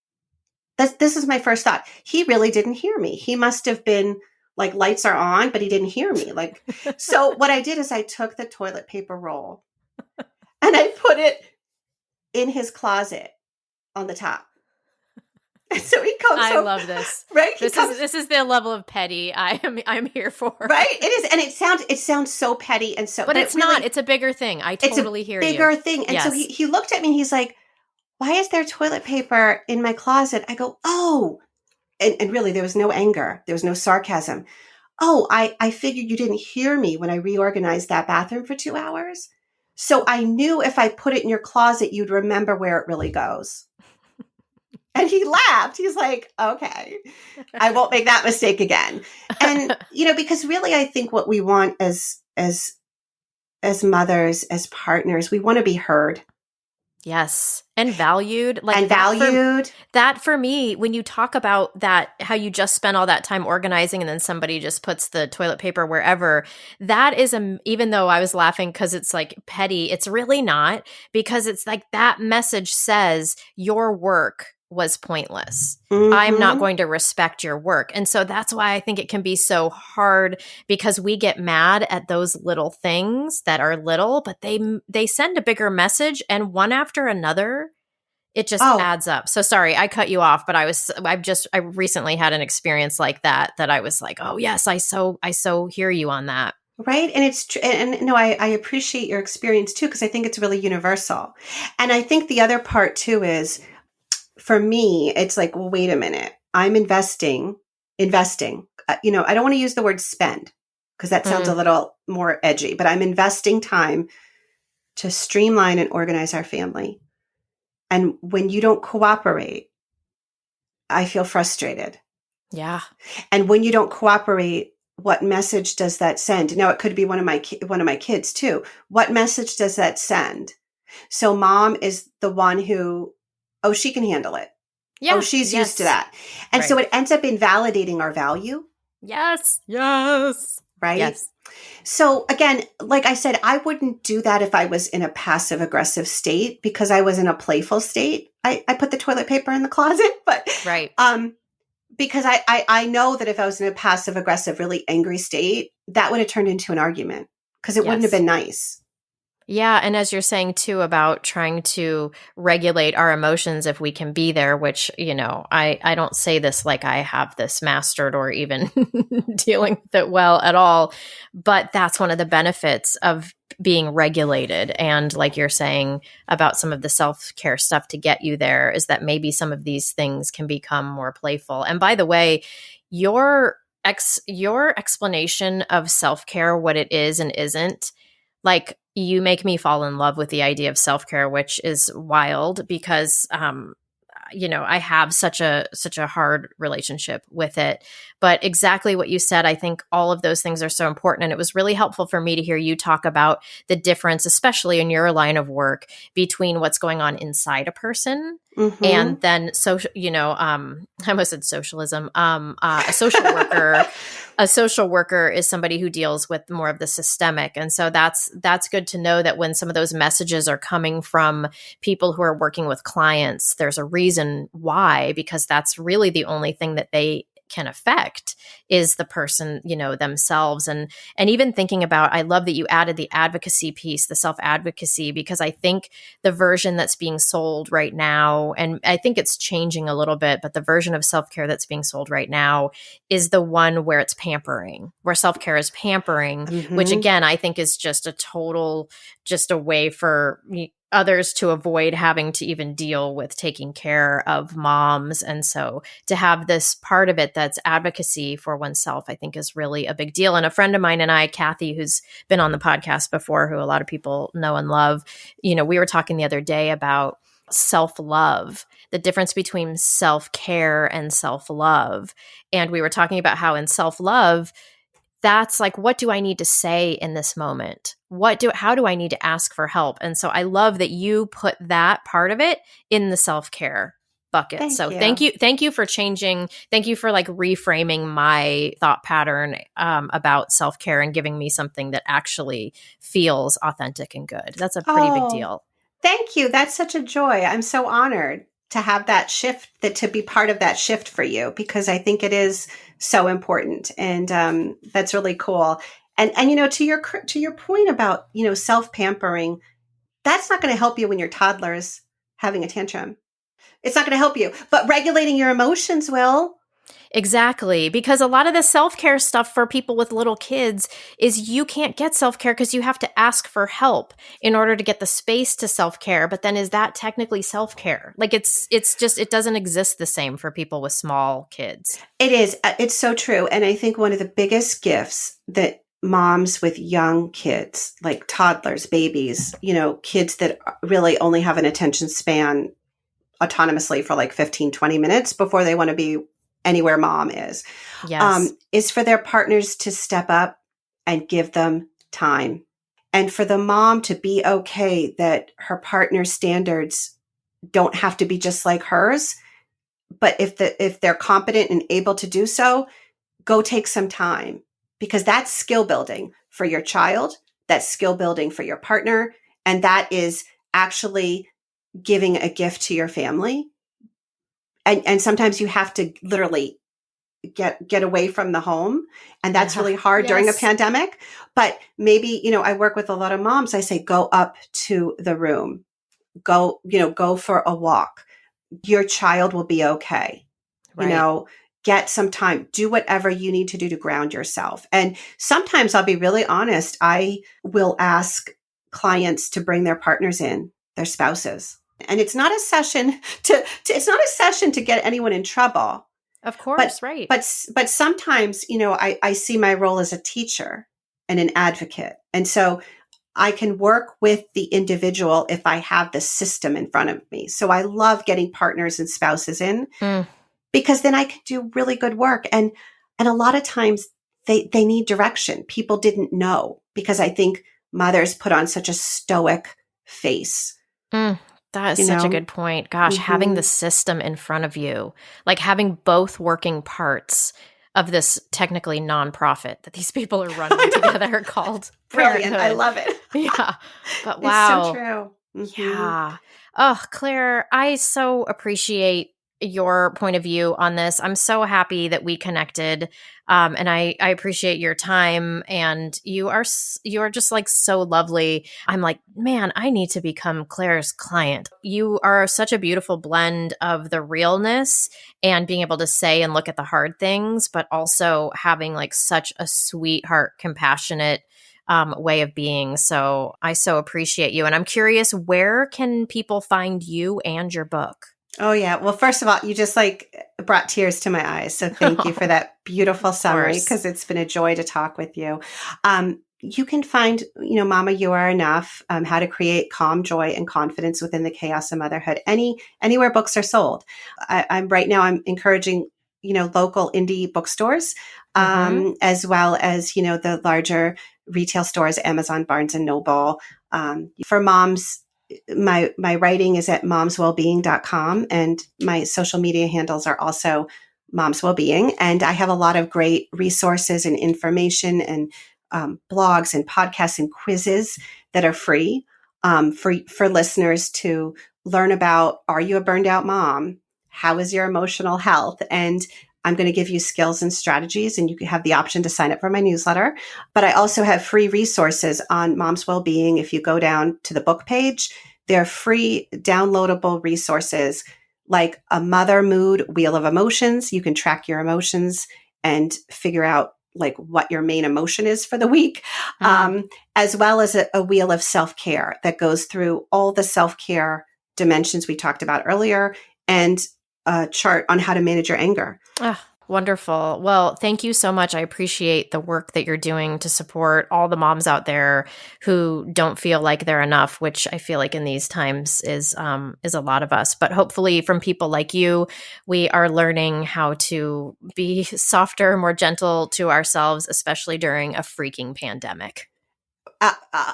S2: This is my first thought. He really didn't hear me. He must have been like, lights are on, but he didn't hear me. Like, so what I did is I took the toilet paper roll and I put it in his closet on the top. And so he comes
S1: I
S2: home,
S1: love this.
S2: Right?
S1: This is the level of petty I'm here for.
S2: Right? It is. And it sounds so petty and so,
S1: but it's really, not. It's a bigger thing. I totally hear you.
S2: It's a bigger thing. And so he looked at me and he's like, why is there toilet paper in my closet? I go, oh, and really there was no anger. There was no sarcasm. Oh, I figured you didn't hear me when I reorganized that bathroom for 2 hours. So I knew if I put it in your closet, you'd remember where it really goes. And he laughed. He's like, okay, I won't make that mistake again. And, because really I think what we want as mothers, as partners, we want to be heard.
S1: Yes. And valued. That for me, when you talk about that, how you just spent all that time organizing and then somebody just puts the toilet paper wherever, that is, even though I was laughing because it's like petty, it's really not, because it's like that message says your work was pointless. Mm-hmm. I'm not going to respect your work. And so that's why I think it can be so hard, because we get mad at those little things that are little, but they send a bigger message, and one after another, it just adds up. So sorry, I cut you off, but I recently had an experience like that I was like, oh yes, I so hear you on that.
S2: Right. And it's true. And no, I appreciate your experience too, because I think it's really universal. And I think the other part too is, for me, it's like, well, wait a minute. I'm investing. I don't want to use the word spend because that sounds a little more edgy, but I'm investing time to streamline and organize our family. And when you don't cooperate, I feel frustrated.
S1: Yeah.
S2: And when you don't cooperate, what message does that send? Now, it could be one of my kids too. What message does that send? So mom is the one who, oh, she can handle it. Yeah. Oh, she's used to that. And so it ends up invalidating our value.
S1: Yes. Yes.
S2: Right?
S1: Yes.
S2: So again, like I said, I wouldn't do that if I was in a passive aggressive state, because I was in a playful state. I put the toilet paper in the closet, but because I know that if I was in a passive aggressive, really angry state, that would have turned into an argument, because it wouldn't have been nice.
S1: Yeah. And as you're saying too, about trying to regulate our emotions if we can be there, which, I don't say this like I have this mastered or even dealing with it well at all, but that's one of the benefits of being regulated. And like you're saying about some of the self-care stuff to get you there, is that maybe some of these things can become more playful. And by the way, your explanation of self-care, what it is and isn't, like, you make me fall in love with the idea of self-care, which is wild, because I have such a hard relationship with it. But exactly what you said, I think all of those things are so important. And it was really helpful for me to hear you talk about the difference, especially in your line of work, between what's going on inside a person and then social, I almost said socialism, a social worker. A social worker is somebody who deals with more of the systemic. And so that's good to know that when some of those messages are coming from people who are working with clients, there's a reason why, because that's really the only thing that they can affect is the person, themselves. And even thinking about, I love that you added the advocacy piece, the self-advocacy, because I think the version that's being sold right now, and I think it's changing a little bit, but the version of self-care that's being sold right now is the one where it's pampering, where self-care is pampering, which again, I think is just a way for others to avoid having to even deal with taking care of moms. And so to have this part of it that's advocacy for oneself, I think is really a big deal. And a friend of mine and I, Kathy, who's been on the podcast before, who a lot of people know and love, we were talking the other day about self-love, the difference between self-care and self-love. And we were talking about how in self-love, that's like, what do I need to say in this moment? How do I need to ask for help? And so I love that you put that part of it in the self-care bucket. Thank you for changing. Thank you for like reframing my thought pattern about self-care and giving me something that actually feels authentic and good. That's a pretty big deal.
S2: Thank you. That's such a joy. I'm so honored to have that shift, to be part of that shift for you, because I think it is so important. And that's really cool. And to your point about, self-pampering, that's not going to help you when your toddler's having a tantrum. It's not going to help you, but regulating your emotions will.
S1: Exactly. Because a lot of the self-care stuff for people with little kids is you can't get self-care because you have to ask for help in order to get the space to self-care. But then is that technically self-care? Like it's just, it doesn't exist the same for people with small kids.
S2: It is. It's so true. And I think one of the biggest gifts that moms with young kids, like toddlers, babies, kids that really only have an attention span autonomously for like 15, 20 minutes before they want to be anywhere mom is, is for their partners to step up and give them time. And for the mom to be okay that her partner's standards don't have to be just like hers. But if they're competent and able to do so, go take some time, because that's skill building for your child. That's skill building for your partner. And that is actually giving a gift to your family. And sometimes you have to literally get away from the home. And that's really hard during a pandemic. But maybe, I work with a lot of moms. I say, go up to the room, go for a walk. Your child will be okay. Right. Get some time, do whatever you need to do to ground yourself. And sometimes I'll be really honest. I will ask clients to bring their partners in, their spouses. And it's not a session to get anyone in trouble.
S1: Of course, right.
S2: But sometimes, I see my role as a teacher and an advocate. And so I can work with the individual if I have the system in front of me. So I love getting partners and spouses in because then I can do really good work. And a lot of times they need direction. People didn't know, because I think mothers put on such a stoic face.
S1: That is such a good point. Gosh, having the system in front of you, like having both working parts of this technically nonprofit that these people are running together called
S2: Brilliant. I love it.
S1: Yeah. But wow.
S2: It's so true.
S1: Yeah. Oh, Claire, I so appreciate your point of view on this. I'm so happy that we connected. And I appreciate your time, and you are just like so lovely. I'm like, man, I need to become Claire's client. You are such a beautiful blend of the realness and being able to say and look at the hard things, but also having like such a sweetheart, compassionate way of being. So I so appreciate you. And I'm curious, where can people find you and your book?
S2: Oh, yeah. Well, first of all, you just brought tears to my eyes. So thank you for that beautiful summary, because it's been a joy to talk with you. you can find, Mama, You Are Enough, how to create calm, joy, and confidence within the chaos of motherhood. Anywhere books are sold. I'm encouraging, local indie bookstores, as well as, the larger retail stores, Amazon, Barnes and Noble. For moms, my writing is at momswellbeing.com, and my social media handles are also Mom's Wellbeing. And I have a lot of great resources and information and blogs and podcasts and quizzes that are free for listeners to learn about. Are you a burned out mom? How is your emotional health? And I'm going to give you skills and strategies, and you can have the option to sign up for my newsletter. But I also have free resources on Mom's Wellbeing. If you go down to the book page, there are free downloadable resources like a mother mood wheel of emotions. You can track your emotions and figure out like what your main emotion is for the week, as well as a wheel of self-care that goes through all the self-care dimensions we talked about earlier, and a chart on how to manage your anger.
S1: Wonderful. Well, thank you so much. I appreciate the work that you're doing to support all the moms out there who don't feel like they're enough, which I feel like in these times is a lot of us. But hopefully from people like you, we are learning how to be softer, more gentle to ourselves, especially during a freaking pandemic.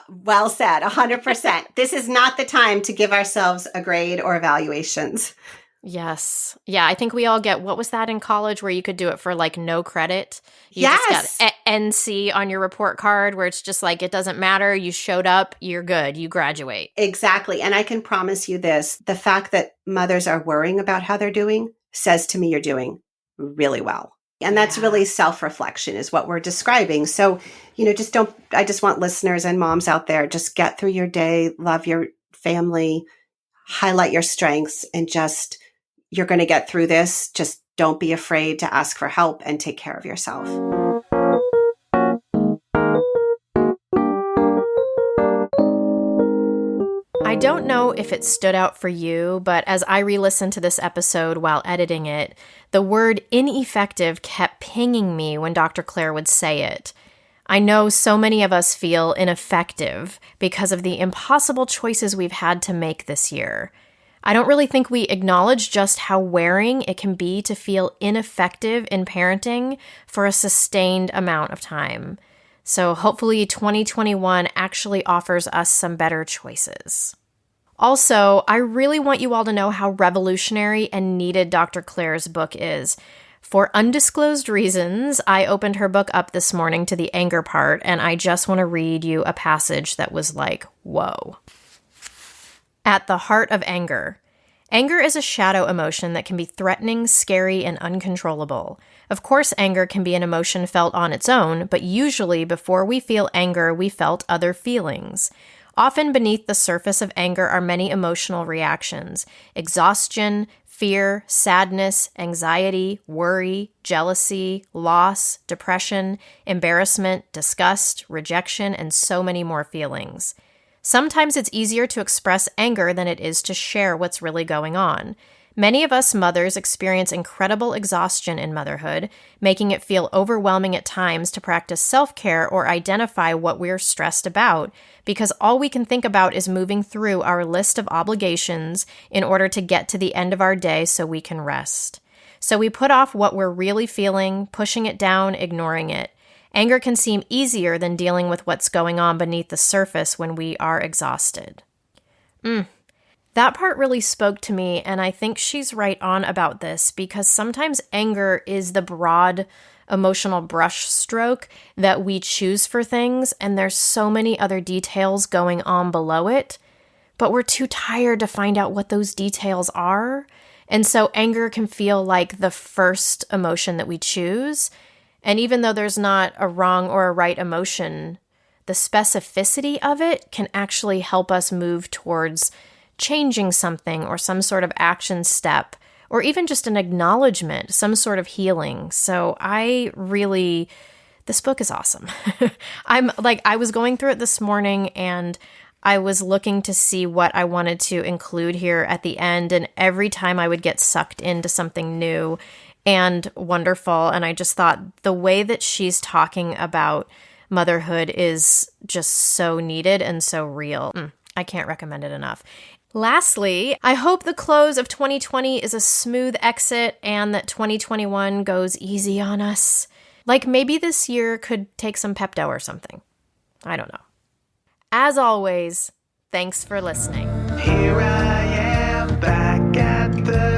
S2: Well said, 100%. This is not the time to give ourselves a grade or evaluations.
S1: Yes. Yeah. I think we all get, what was that in college where you could do it for like no credit? You
S2: just
S1: got NC on your report card where it's just like, it doesn't matter. You showed up, you're good. You graduate.
S2: Exactly. And I can promise you this, the fact that mothers are worrying about how they're doing says to me, you're doing really well. And that's really self-reflection is what we're describing. So, I just want listeners and moms out there, just get through your day, love your family, highlight your strengths, and you're going to get through this. Just don't be afraid to ask for help and take care of yourself.
S1: I don't know if it stood out for you, but as I re-listened to this episode while editing it, the word ineffective kept pinging me when Dr. Claire would say it. I know so many of us feel ineffective because of the impossible choices we've had to make this year. I don't really think we acknowledge just how wearing it can be to feel ineffective in parenting for a sustained amount of time. So hopefully 2021 actually offers us some better choices. Also, I really want you all to know how revolutionary and needed Dr. Claire's book is. For undisclosed reasons, I opened her book up this morning to the anger part, and I just want to read you a passage that was like, whoa. At the heart of anger. Anger is a shadow emotion that can be threatening, scary, and uncontrollable. Of course, anger can be an emotion felt on its own, but usually before we feel anger, we felt other feelings. Often beneath the surface of anger are many emotional reactions: exhaustion, fear, sadness, anxiety, worry, jealousy, loss, depression, embarrassment, disgust, rejection, and so many more feelings. Sometimes it's easier to express anger than it is to share what's really going on. Many of us mothers experience incredible exhaustion in motherhood, making it feel overwhelming at times to practice self-care or identify what we're stressed about, because all we can think about is moving through our list of obligations in order to get to the end of our day so we can rest. So we put off what we're really feeling, pushing it down, ignoring it. Anger can seem easier than dealing with what's going on beneath the surface when we are exhausted. That part really spoke to me, and I think she's right on about this, because sometimes anger is the broad emotional brush stroke that we choose for things, and there's so many other details going on below it, but we're too tired to find out what those details are. And so anger can feel like the first emotion that we choose. And even though there's not a wrong or a right emotion, the specificity of it can actually help us move towards changing something or some sort of action step, or even just an acknowledgement, some sort of healing. So this book is awesome. I was going through it this morning and I was looking to see what I wanted to include here at the end. And every time I would get sucked into something new and wonderful. And I just thought the way that she's talking about motherhood is just so needed and so real. I can't recommend it enough. Lastly, I hope the close of 2020 is a smooth exit and that 2021 goes easy on us. Like maybe this year could take some Pepto or something. I don't know. As always, thanks for listening.
S3: Here I am back at the